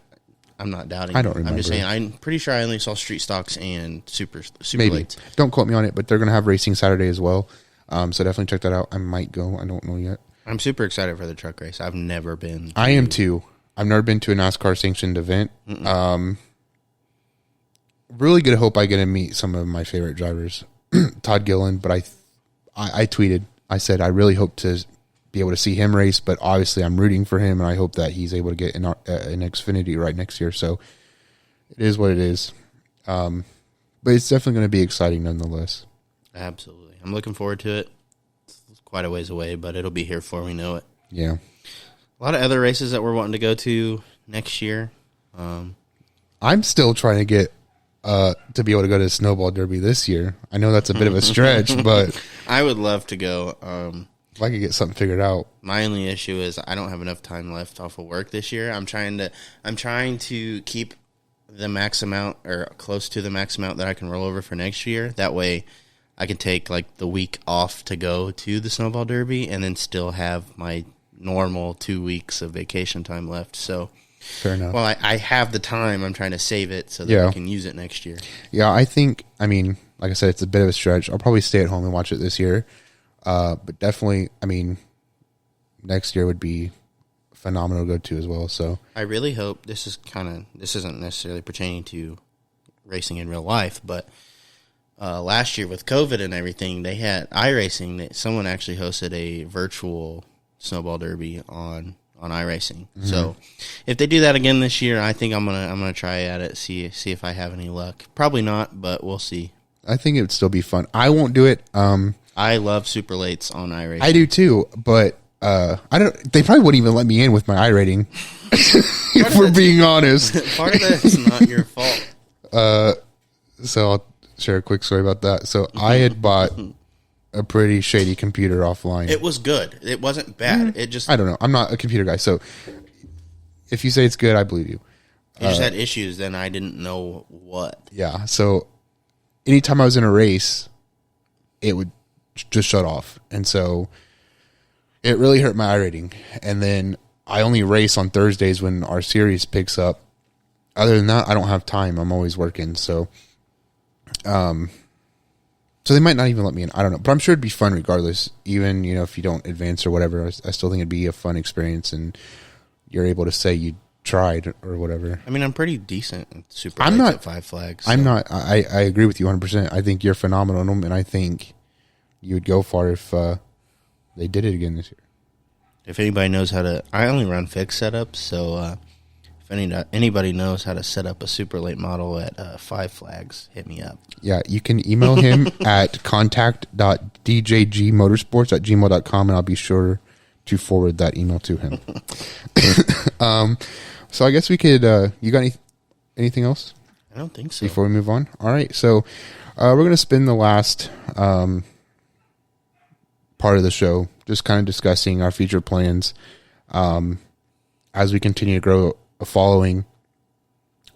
not doubting. I don't remember. I'm just saying, I'm pretty sure I only saw street stocks and super maybe. lates. Don't quote me on it, but they're going to have racing Saturday as well. So definitely check that out. I might go. I don't know yet. I'm super excited for the truck race. I've never been. I am too. I've never been to a NASCAR sanctioned event. Really good hope I get to meet some of my favorite drivers. Todd Gillen, but I tweeted. I said I really hope to be able to see him race, but obviously I'm rooting for him, and I hope that he's able to get an Xfinity right next year. So it is what it is. But it's definitely going to be exciting nonetheless. Absolutely. I'm looking forward to it. It's quite a ways away, but it'll be here before we know it. Yeah. A lot of other races that we're wanting to go to next year. I'm still trying to get to be able to go to Snowball Derby this year. I know that's a bit of a stretch, but I would love to go. If I could get something figured out. My only issue is I don't have enough time left off of work this year. I'm trying to keep the max amount or close to the max amount that I can roll over for next year. That way I can take like the week off to go to the Snowball Derby and then still have my normal 2 weeks of vacation time left. So fair enough. Well, I have the time. I'm trying to save it so that I can use it next year. Yeah, I like I said, it's a bit of a stretch. I'll probably stay at home and watch it this year. But definitely, next year would be phenomenal to go to as well. So I really hope this isn't necessarily pertaining to racing in real life, but last year with COVID and everything, they had iRacing. Someone actually hosted a virtual Snowball Derby on iRacing. Mm-hmm. So if they do that again this year, I think I'm gonna try at it, see if I have any luck. Probably not, but we'll see. I think it would still be fun. I won't do it. I love super lates on iRacing. I do too, but I don't. They probably wouldn't even let me in with my iRating. If we're being honest, part of that is not your fault. So I'll share a quick story about that. So I had bought a pretty shady computer offline. It was good. It wasn't bad. It just I don't know. I'm not a computer guy, so if you say it's good, I believe you. It just had issues, and I didn't know what. Yeah. So anytime I was in a race, it would just shut off, and so it really hurt my iRating. And then I only race on Thursdays when our series picks up. Other than that, I don't have time. I'm always working, so so they might not even let me in. I don't know, but I'm sure it'd be fun regardless. Even if you don't advance or whatever, I still think it'd be a fun experience, and you're able to say you tried or whatever. I'm pretty decent at super. I'm not at Five Flags. So. I'm not. I agree with you 100%. I think you're phenomenal, and I think you would go far if they did it again this year. If anybody knows how to, I only run fixed setups, so if anybody knows how to set up a super late model at Five Flags, hit me up. Yeah, you can email him at contact.djgmotorsports@gmail.com, and I'll be sure to forward that email to him. So I guess we could, you got anything else? I don't think so. Before we move on? All right, so we're going to spend the last part of the show just kind of discussing our future plans as we continue to grow a following.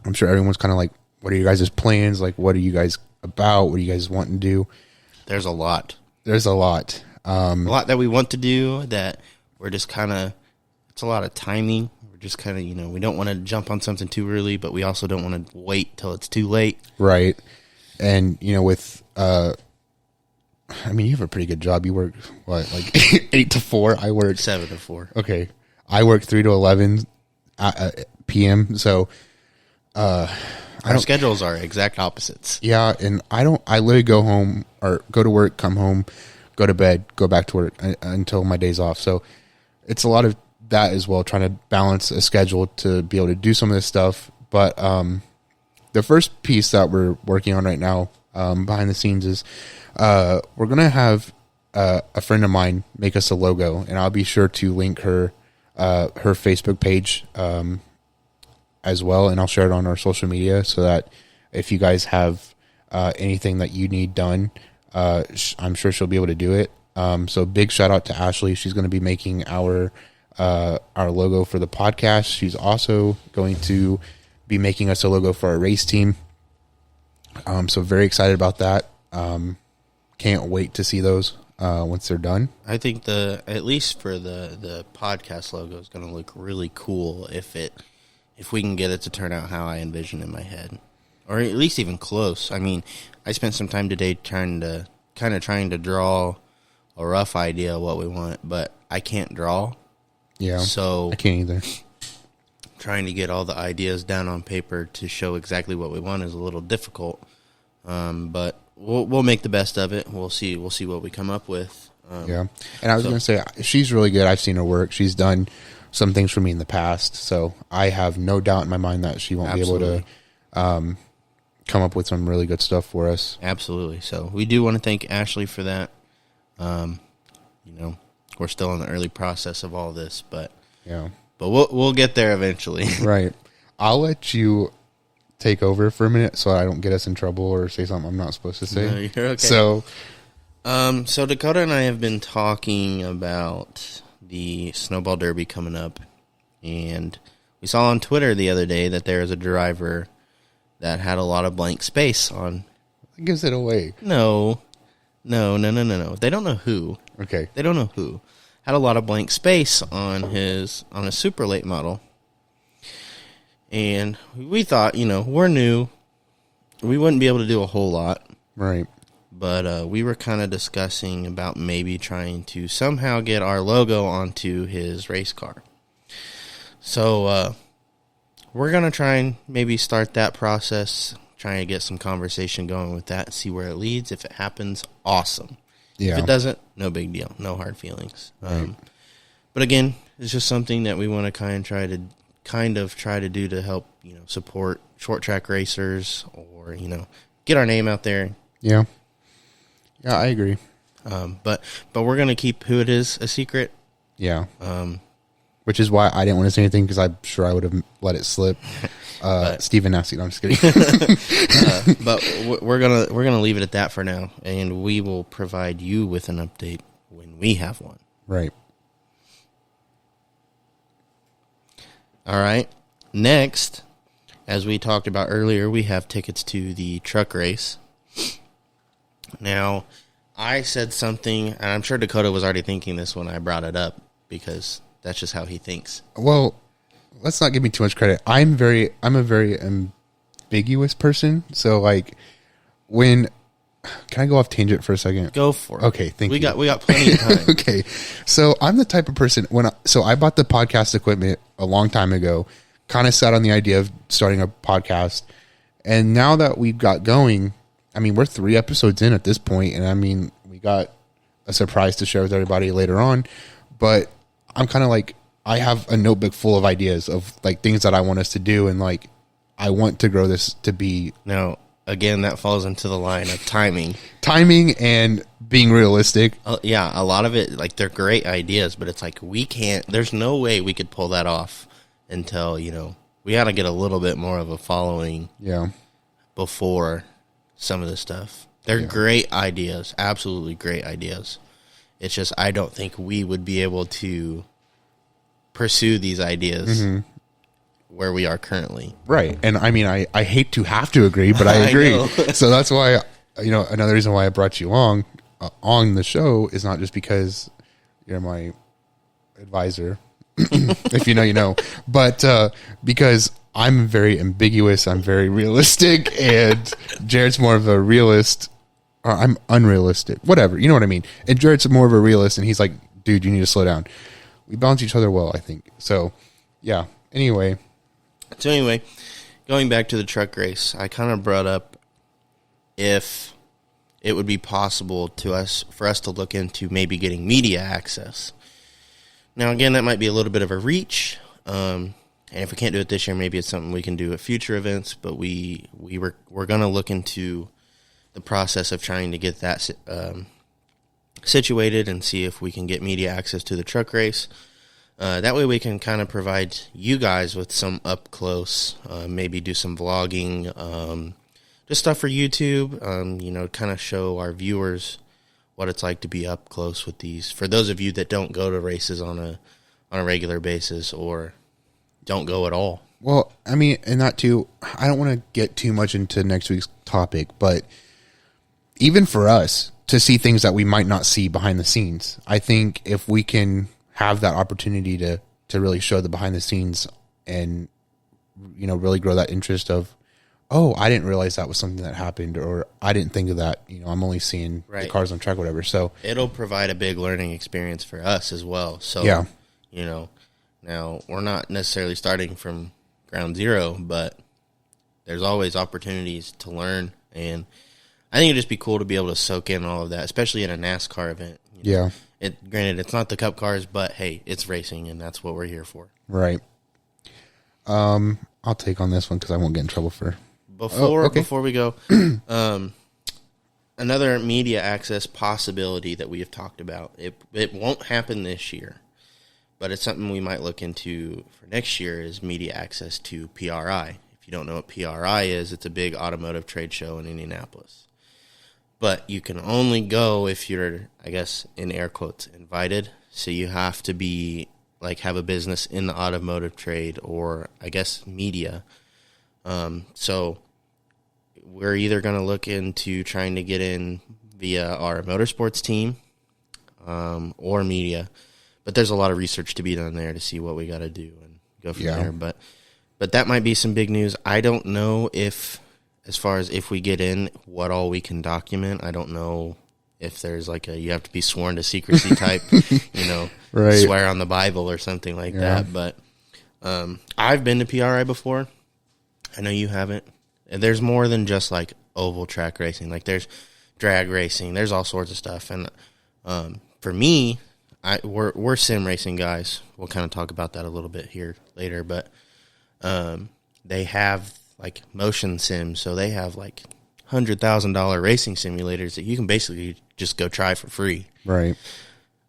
I'm sure everyone's kind of like, what are you guys' plans? Like, what are you guys about? What do you guys want to do? There's a lot. A lot that we want to do that we're just kind of, it's a lot of timing. We're just kind of, we don't want to jump on something too early, but we also don't want to wait till it's too late. Right. And, with I mean, you have a pretty good job. You work, what, like 8 to 4? I work 7 to 4. Okay. I work 3 to 11 p.m. So, Our schedules are exact opposites. yeah. And I literally go home or go to work, come home, go to bed, go back to work until my day's off. So it's a lot of that as well, trying to balance a schedule to be able to do some of this stuff. But, the first piece that we're working on right now, behind the scenes is, we're going to have a friend of mine make us a logo, and I'll be sure to link her Facebook page as well, and I'll share it on our social media so that if you guys have anything that you need done, I'm sure she'll be able to do it. So big shout out to Ashley. She's going to be making our logo for the podcast. She's also going to be making us a logo for our race team. So very excited about that. Can't wait to see those once they're done. I think at least for the podcast logo is going to look really cool if we can get it to turn out how I envision in my head, or at least even close. I mean, I spent some time today trying to draw a rough idea of what we want, but I can't draw. Yeah, so I can't either. Trying to get all the ideas down on paper to show exactly what we want is a little difficult. But we'll make the best of it. We'll see what we come up with. Yeah. And I was going to say, she's really good. I've seen her work. She's done some things for me in the past. So I have no doubt in my mind that she won't be able to come up with some really good stuff for us. Absolutely. So we do want to thank Ashley for that. We're still in the early process of all this, but yeah. But we'll get there eventually. Right. I'll let you take over for a minute so I don't get us in trouble or say something I'm not supposed to say. No, you're okay. So Dakota and I have been talking about the Snowball Derby coming up, and we saw on Twitter the other day that there is a driver that had a lot of blank space on. It gives it away. No. They don't know who. Okay. They don't know who. Had a lot of blank space on a super late model. And we thought, we're new. We wouldn't be able to do a whole lot. Right. But we were kind of discussing about maybe trying to somehow get our logo onto his race car. So we're going to try and maybe start that process, trying to get some conversation going with that, see where it leads. If it happens, awesome. Yeah. If it doesn't, no big deal. No hard feelings. Right. But again, it's just something that we want to kind of try to do to help, support short track racers or, get our name out there. Yeah. Yeah, I agree. But we're going to keep who it is a secret. Yeah. Which is why I didn't want to say anything, because I'm sure I would have let it slip. Steven Nasty. No, I'm just kidding. But we're gonna leave it at that for now, and we will provide you with an update when we have one. Right. All right. Next, as we talked about earlier, we have tickets to the truck race. Now, I said something, and I'm sure Dakota was already thinking this when I brought it up, because that's just how he thinks. Well, let's not give me too much credit. I'm a very ambiguous person. So, can I go off tangent for a second? Go for it. Okay, thank you. We got plenty of time. Okay, so I'm the type of person I bought the podcast equipment a long time ago. Kind of sat on the idea of starting a podcast, and now that we've got going, I mean, we're 3 episodes in at this point, and I mean, we got a surprise to share with everybody later on. But I'm kind of I have a notebook full of ideas of things that I want us to do, and I want to grow this to be. Now, again, that falls into the line of timing And being realistic. Yeah, a lot of it, they're great ideas, but it's we can't. There's no way we could pull that off until we got to get a little bit more of a following. Yeah. Before some of this stuff, they're great ideas, absolutely great ideas. It's just I don't think we would be able to pursue these ideas where we are currently. Right. And I mean, I hate to have to agree, but I agree. So that's why, another reason why I brought you on the show is not just because you're my advisor, if you know, you know, but because I'm very ambiguous, I'm very realistic, and Jared's more of a realist I'm unrealistic, whatever. You know what I mean? And Jared's more of a realist, and he's like, dude, you need to slow down. We balance each other well, I think. So, yeah. Anyway, going back to the truck race, I kind of brought up if it would be possible for us to look into maybe getting media access. Now, again, that might be a little bit of a reach, and if we can't do it this year, maybe it's something we can do at future events. But we're going to look into the process of trying to get that situated and see if we can get media access to the truck race. That way we can kind of provide you guys with some up close, maybe do some vlogging, just stuff for YouTube, kind of show our viewers what it's like to be up close with these. For those of you that don't go to races on a regular basis or don't go at all. Well, I mean, and that too, I don't want to get too much into next week's topic, but even for us to see things that we might not see behind the scenes, I think if we can have that opportunity to really show the behind the scenes and, really grow that interest of, oh, I didn't realize that was something that happened, or I didn't think of that. I'm only seeing the cars on track, whatever. So it'll provide a big learning experience for us as well. So, yeah. Now we're not necessarily starting from ground zero, but there's always opportunities to learn. And I think it'd just be cool to be able to soak in all of that, especially at a NASCAR event. Yeah. Granted, it's not the Cup cars, but hey, it's racing, and that's what we're here for. Right. I'll take on this one because I won't get in trouble for. Before we go, another media access possibility that we have talked about. It won't happen this year, but it's something we might look into for next year. Is media access to PRI. If you don't know what PRI is, it's a big automotive trade show in Indianapolis. But you can only go if you're, I guess, in air quotes, invited. So you have to be, have a business in the automotive trade or, I guess, media. So we're either going to look into trying to get in via our motorsports team or media. But there's a lot of research to be done there to see what we got to do and go from there. But that might be some big news. I don't know as far as if we get in, what all we can document. I don't know if there's you have to be sworn to secrecy type, right. Swear on the Bible or something like that. But I've been to PRI before. I know you haven't. And there's more than just oval track racing. There's drag racing. There's all sorts of stuff. And for me, we're sim racing guys. We'll kind of talk about that a little bit here later. But they have motion sims, so they have $100,000 racing simulators that you can basically just go try for free. Right.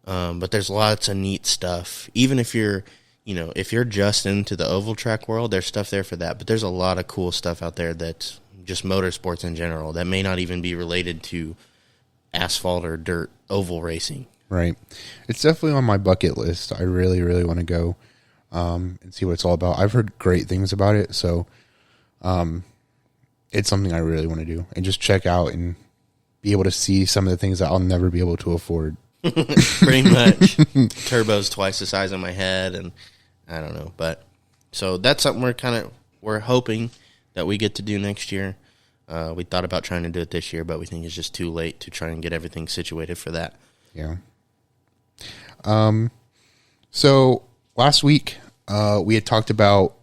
But there's lots of neat stuff. Even if you're just into the oval track world, there's stuff there for that. But there's a lot of cool stuff out there that's just motorsports in general that may not even be related to asphalt or dirt oval racing. Right. It's definitely on my bucket list. I really, really want to go and see what it's all about. I've heard great things about it, so it's something I really want to do and just check out and be able to see some of the things that I'll never be able to afford. Pretty much. Turbo's twice the size of my head, and I don't know. But so that's something we're hoping that we get to do next year. We thought about trying to do it this year, but we think it's just too late to try and get everything situated for that. Yeah. So last week, we had talked about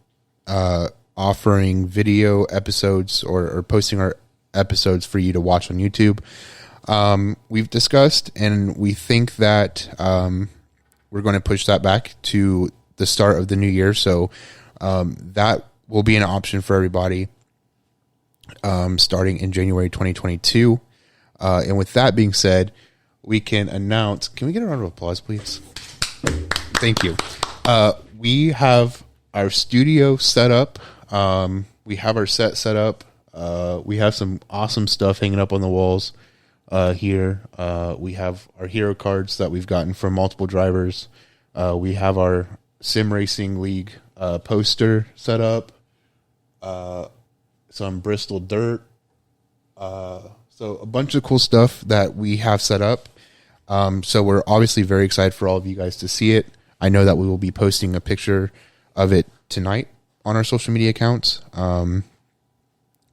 offering video episodes or posting our episodes for you to watch on YouTube. We've discussed, and we think that we're going to push that back to the start of the new year. So that will be an option for everybody starting in January 2022. And with that being said, we can announce. Can we get a round of applause, please? Thank you. We have our studio set up. We have our set up. We have some awesome stuff hanging up on the walls here. We have our hero cards that we've gotten from multiple drivers. We have our Sim Racing League poster set up. Some Bristol dirt. So a bunch of cool stuff that we have set up. So we're obviously very excited for all of you guys to see it. I know that we will be posting a picture of it tonight on our social media accounts,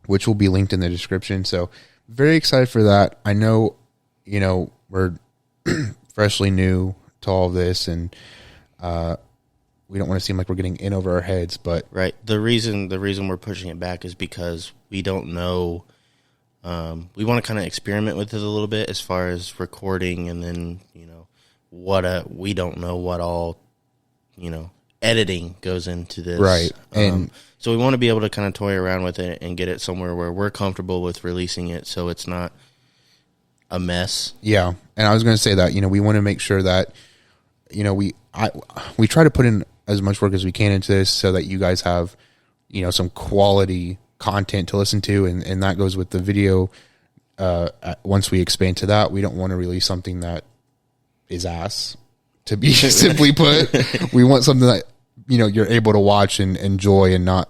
which will be linked in the description. So very excited for that. I know, we're freshly new to all of this, and we don't want to seem like we're getting in over our heads, but right. The reason we're pushing it back is because we don't know. We want to kind of experiment with it a little bit as far as recording, and then we don't know what all editing goes into this, right? And so we want to be able to kind of toy around with it and get it somewhere where we're comfortable with releasing it, so it's not a mess. Yeah, and I was going to say that we want to make sure that we try to put in as much work as we can into this so that you guys have some quality content to listen to, and that goes with the video. Once we expand to that, we don't want to release something that is ass, to be simply put. We want something that you're able to watch and enjoy and not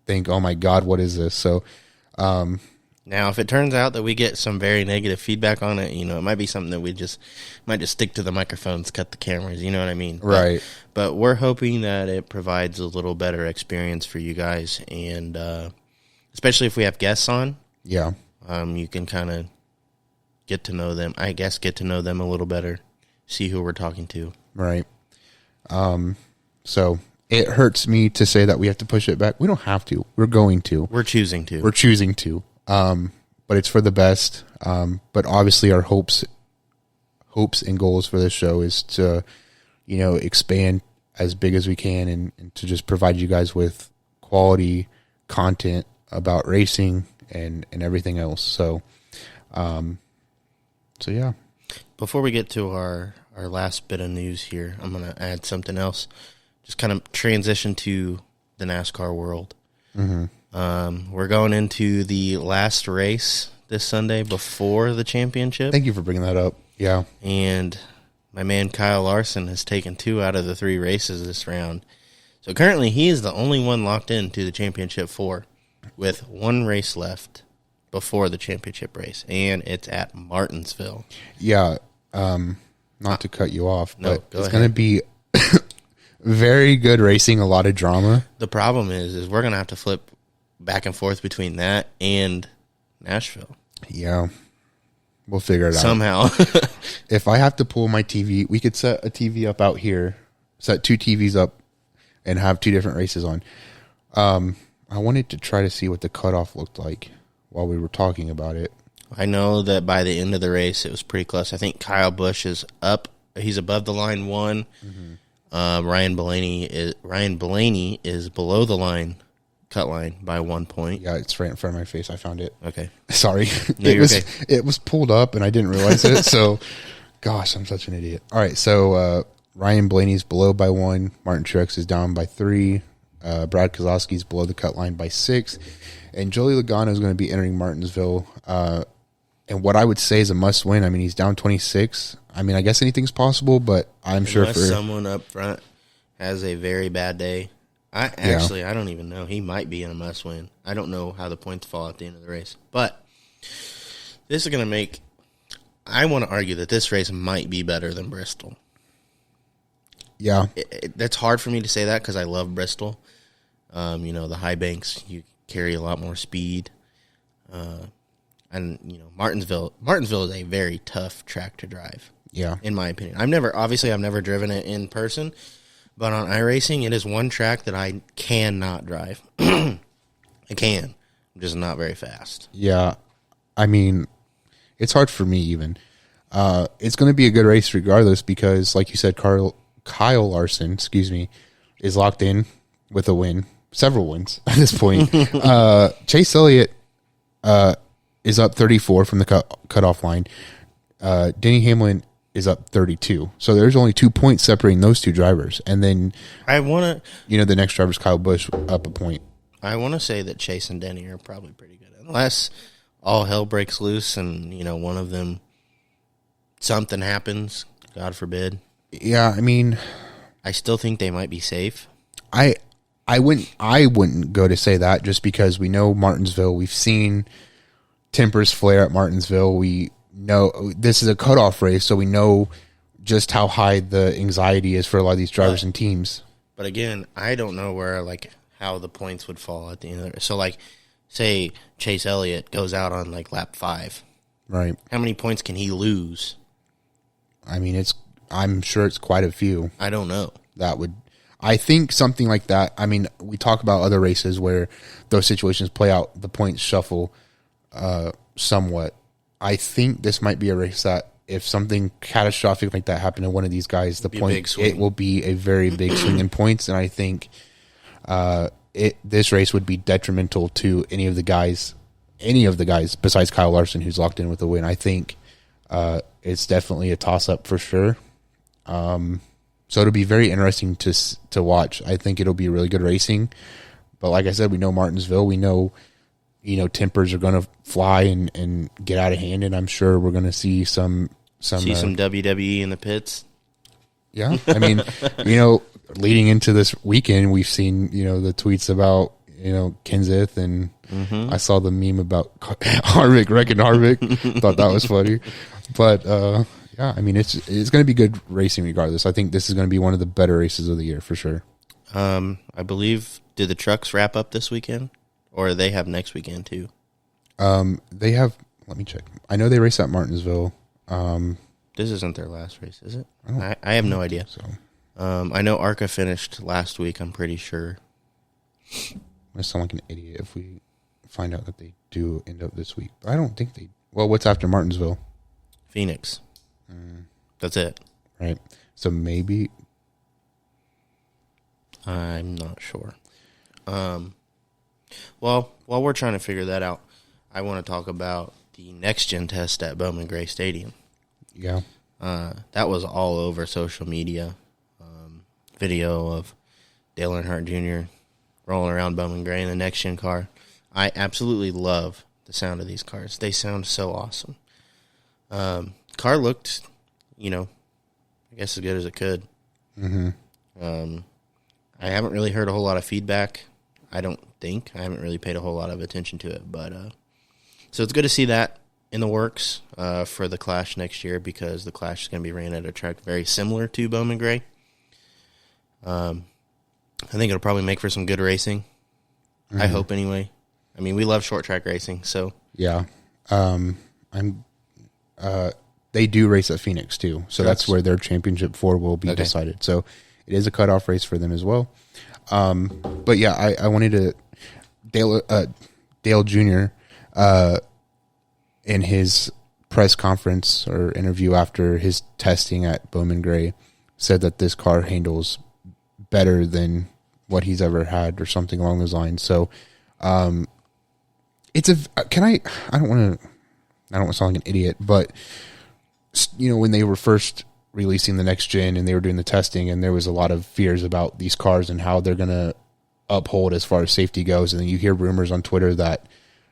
think, oh my god, what is this? So now if it turns out that we get some very negative feedback on it, it might be something that we might just stick to the microphones, cut the cameras, you know what I mean? Right. But we're hoping that it provides a little better experience for you guys, and especially if we have guests on. Yeah. You can kind of get to know them a little better, see who we're talking to. Right. So it hurts me to say that we have to push it back. We don't have to. We're going to. We're choosing to. But it's for the best. But obviously our hopes and goals for this show is to, expand as big as we can and to just provide you guys with quality content about racing and everything else. So yeah. Before we get to our last bit of news here, I'm going to add something else. Just kind of transition to the NASCAR world. Mm-hmm. We're going into the last race this Sunday before the championship. Thank you for bringing that up. Yeah. And my man Kyle Larson has taken 2 out of the 3 races this round. So currently he is the only one locked into the championship 4 with 1 race left before the championship race, and it's at Martinsville. Yeah. Not to cut you off, but it's going to be very good racing, a lot of drama. The problem is we're going to have to flip back and forth between that and Nashville. Yeah. We'll figure it somehow. If I have to pull my TV, we could set a TV up out here, set 2 TVs up, and have 2 different races on. I wanted to try to see what the cutoff looked like while we were talking about it. I know that by the end of the race, it was pretty close. I think Kyle Busch is up. He's above the line 1. Mm-hmm. Ryan Blaney is below the cut line by 1 point. Yeah, it's right in front of my face. I found it. Okay. Sorry. No, it was pulled up and I didn't realize it. So, gosh, I'm such an idiot. All right. So, Ryan Blaney's below by 1. Martin Truex is down by 3. Brad Keselowski's below the cut line by 6. And Joey Logano is going to be entering Martinsville. And what I would say is a must win. I mean, he's down 26. I mean, I guess anything's possible, but I'm sure Unless someone up front has a very bad day. I don't even know. He might be in a must win. I don't know how the points fall at the end of the race. But this is going to make... I want to argue that this race might be better than Bristol. Yeah. That's hard for me to say that because I love Bristol. The high banks, you carry a lot more speed. And Martinsville is a very tough track to drive. Yeah. In my opinion. I've never driven it in person, but on iRacing, it is one track that I cannot drive. I can. I'm just not very fast. Yeah. I mean, it's hard for me even. It's going to be a good race regardless because, like you said, Kyle Larson, is locked in with a win. Several wins at this point. Chase Elliott is up 34 from the cutoff line. Denny Hamlin is up 32. So there's only 2 points separating those 2 drivers. And then the next driver's Kyle Busch up a point. I want to say that Chase and Denny are probably pretty good. Unless all hell breaks loose and, one of them, something happens, God forbid. Yeah, I mean, I still think they might be safe. I wouldn't go to say that just because we know Martinsville. We've seen tempers flare at Martinsville. We know this is a cutoff race, so we know just how high the anxiety is for a lot of these drivers and teams. But again, I don't know where how the points would fall at the end of it. So say Chase Elliott goes out on like lap 5. Right. How many points can he lose? I mean, I'm sure it's quite a few. I don't know. I think something like that. I mean, we talk about other races where those situations play out, the points shuffle somewhat. I think this might be a race that if something catastrophic like that happened to one of these guys, it will be a very big swing in points. And I think this race would be detrimental to any of the guys besides Kyle Larson, who's locked in with the win. I think it's definitely a toss-up for sure. So it'll be very interesting to watch. I think it'll be really good racing. But like I said, we know Martinsville. We know, tempers are going to fly and get out of hand, and I'm sure we're going to see some WWE in the pits. Yeah, I mean, leading into this weekend, we've seen the tweets about Kenseth, and I saw the meme about Harvick wrecking Harvick. Thought that was funny, but yeah, I mean, it's going to be good racing regardless. I think this is going to be one of the better races of the year for sure. I believe, did the trucks wrap up this weekend, or they have next weekend too? They have. Let me check. I know they race at Martinsville. This isn't their last race, is it? I have no idea. So I know ARCA finished last week. I'm pretty sure. I'm gonna sound like an idiot if we find out that they do end up this week. But I don't think they. Well, what's after Martinsville? Phoenix. That's it. Right. So maybe. I'm not sure. Well, while we're trying to figure that out, I want to talk about the next-gen test at Bowman Gray Stadium. Yeah. That was all over social media. Video of Dale Earnhardt Jr. rolling around Bowman Gray in the next-gen car. I absolutely love the sound of these cars. They sound so awesome. Car looked, I guess as good as it could. Mm-hmm. I haven't really heard a whole lot of feedback. I don't think. I haven't really paid a whole lot of attention to it. But so it's good to see that in the works for the Clash next year, because the Clash is going to be ran at a track very similar to Bowman Gray. I think it'll probably make for some good racing. Mm-hmm. I hope anyway. I mean, we love short track racing, so. Yeah. They do race at Phoenix too. So that's where their championship 4 will be decided. So it is a cutoff race for them as well. But yeah, I wanted to, Dale Jr., in his press conference or interview after his testing at Bowman Gray, said that this car handles better than what he's ever had or something along those lines. So, I don't want to sound like an idiot, but when they were first releasing the next gen and they were doing the testing, and there was a lot of fears about these cars and how they're going to uphold as far as safety goes. And then you hear rumors on Twitter that,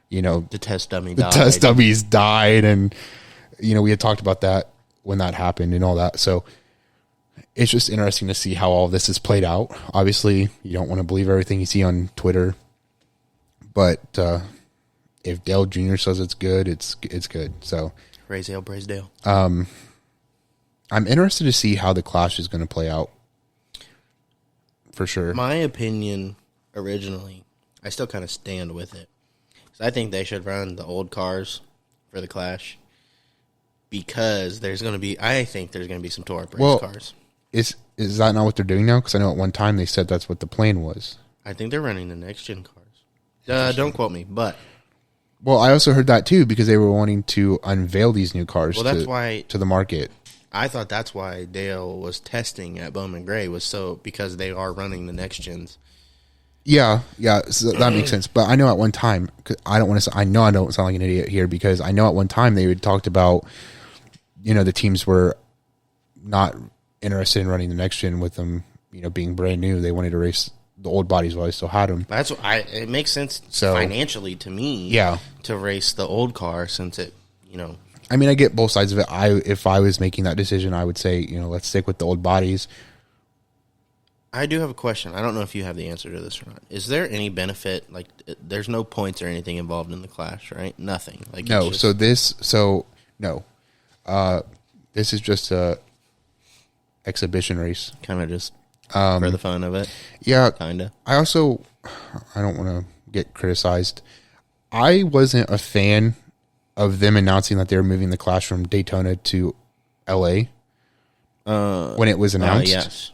the test dummies died. And, we had talked about that when that happened and all that. So it's just interesting to see how all this is played out. Obviously, you don't want to believe everything you see on Twitter, but if Dale Jr. says it's good, it's good. So praise Dale. I'm interested to see how the Clash is going to play out. For sure. My opinion originally, I still kind of stand with it. I think they should run the old cars for the Clash, because I think there's going to be some Torp race cars. Is that not what they're doing now? Because I know at one time they said that's what the plan was. I think they're running the next gen cars. Don't quote me, but. Well, I also heard that too, because they were wanting to unveil these new cars to the market. I thought that's why Dale was testing at Bowman Gray, because they are running the next gens. Yeah, so that makes sense. But I know at one time, I don't sound like an idiot here, because I know at one time they had talked about, the teams were not interested in running the next gen with them, being brand new. They wanted to race the old bodies while they still had them. That's it makes sense financially to me. Yeah, to race the old car, since it, I mean, I get both sides of it. If I was making that decision, I would say, let's stick with the old bodies. I do have a question. I don't know if you have the answer to this or not. Is there any benefit? Like, there's no points or anything involved in the Clash, right? Nothing. Like, no. No. This is just a exhibition race. Kind of just for the fun of it. Yeah. Kind of. I don't want to get criticized. I wasn't a fan of them announcing that they were moving the class from Daytona to LA when it was announced. Yes.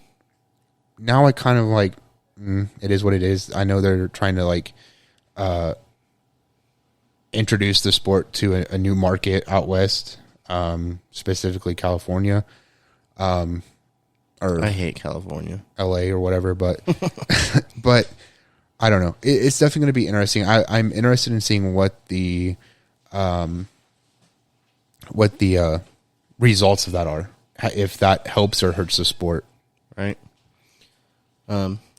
Now I kind of like, it is what it is. I know they're trying to like introduce the sport to a new market out west, specifically California, or I hate California, LA or whatever. But but I don't know. It's definitely going to be interesting. I'm interested in seeing what the results of that are, if that helps or hurts the sport. right?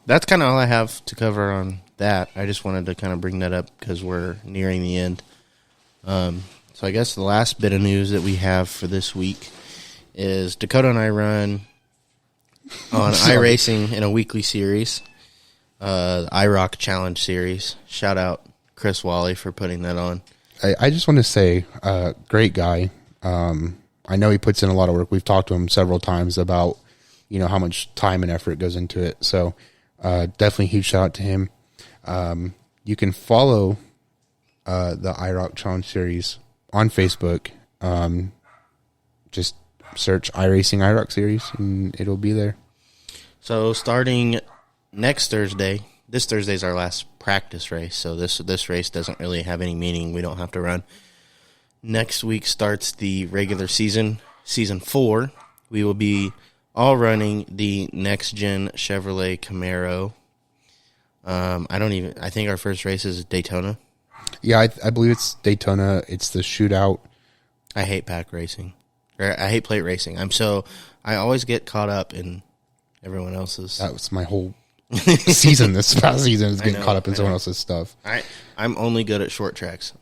That's kind of all I have to cover on that. I just wanted to kind of bring that up because we're nearing the end. So I guess the last bit of news that we have for this week is Dakota and I run on iRacing in a weekly series, the iRock Challenge series. Shout out Chris Wally for putting that on. I just want to say, great guy. I know he puts in a lot of work. We've talked to him several times about, how much time and effort goes into it. So definitely huge shout out to him. You can follow the iRock Challenge series on Facebook. Just search iRacing iRock series and it'll be there. So starting next Thursday, this Thursday's our last practice race. So this race doesn't really have any meaning. We don't have to run. Next week starts the regular season, season 4. We will be all running the next gen Chevrolet Camaro. I think our first race is Daytona. Yeah, I believe it's Daytona. It's the shootout. I hate pack racing. Or I hate plate racing. I always get caught up in everyone else's. That was my whole season this past season, is getting caught up in someone else's stuff. I'm only good at short tracks,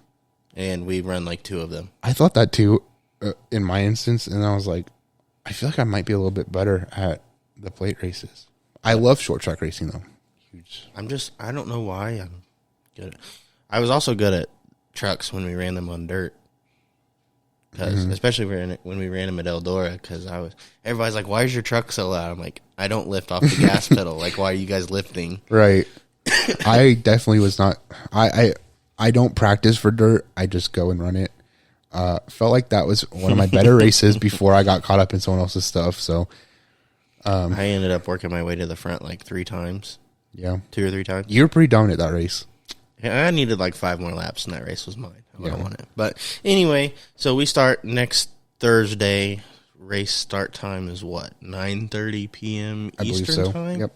and we run like 2 of them. I thought that too in my instance, and I was like, I feel like I might be a little bit better at the plate races. I love short track racing though. Huge. I don't know why I'm good at. I was also good at trucks when we ran them on dirt. Because especially when we ran them at Eldora, because everybody's like, "Why is your truck so loud?" I'm like, "I don't lift off the gas pedal. Like, why are you guys lifting?" Right. I definitely was not. I don't practice for dirt. I just go and run it. Felt like that was one of my better races before I got caught up in someone else's stuff. So I ended up working my way to the front like 3 times. Yeah, 2 or 3 times. You were pretty dominant that race. Yeah, I needed like 5 more laps, and that race was mine. I won it. But anyway, so we start next Thursday. Race start time is what, 9:30 p.m. Eastern time? Yep.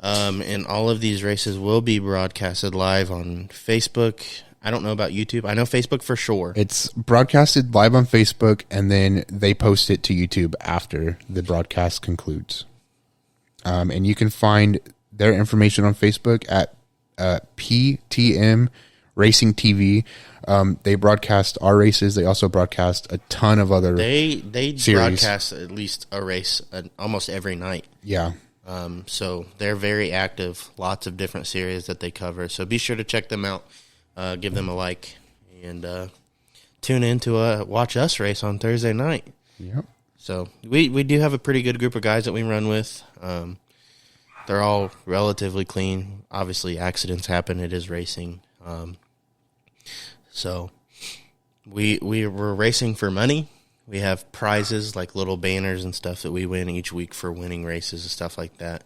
And all of these races will be broadcasted live on Facebook. I don't know about YouTube. I know Facebook for sure. It's broadcasted live on Facebook, and then they post it to YouTube after the broadcast concludes. And you can find their information on Facebook at PTM Racing TV. They broadcast our races. They also broadcast a ton of other They series. broadcast at least a race almost every night. Yeah. So they're very active. Lots of different series that they cover. So be sure to check them out. Give them a like. And tune in to watch us race on Thursday night. Yep. So we do have a pretty good group of guys that we run with. They're all relatively clean. Obviously, accidents happen. It is racing. So we're racing for money. We have prizes like little banners and stuff that we win each week for winning races and stuff like that.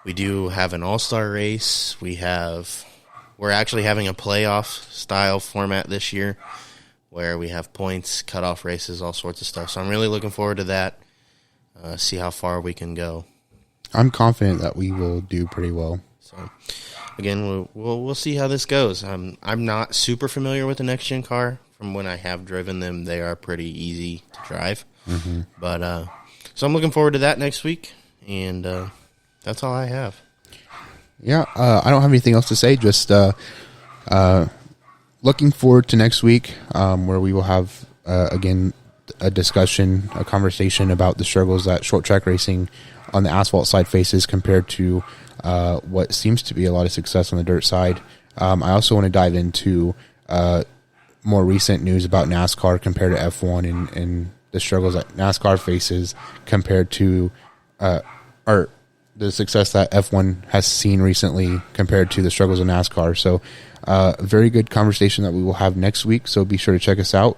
We do have an all-star race. We're actually having a playoff style format this year where we have points, cutoff races, all sorts of stuff. So I'm really looking forward to that. See how far we can go. I'm confident that we will do pretty well. So, again, we'll see how this goes. I'm not super familiar with the next gen car. From when I have driven them, they are pretty easy to drive. Mm-hmm. But so I'm looking forward to that next week, and that's all I have. Yeah, I don't have anything else to say. Just looking forward to next week, where we will have again a discussion, a conversation about the struggles that short track racing on the asphalt side faces compared to what seems to be a lot of success on the dirt side. I also want to dive into more recent news about NASCAR compared to F1 and the struggles that NASCAR faces compared to or the success that F1 has seen recently compared to the struggles of NASCAR. So a very good conversation that we will have next week. So be sure to check us out.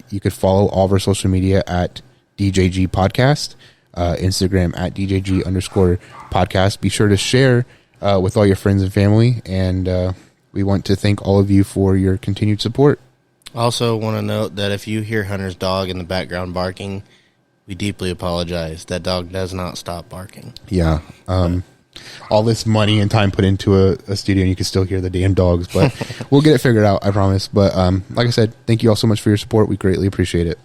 You could follow all of our social media at DJG Podcast, Instagram at DJG_podcast. Be sure to share with all your friends and family. And we want to thank all of you for your continued support. Also want to note that if you hear Hunter's dog in the background barking, we deeply apologize. That dog does not stop barking. Yeah. All this money and time put into a studio, and you can still hear the damn dogs. But we'll get it figured out, I promise. But like I said, thank you all so much for your support. We greatly appreciate it.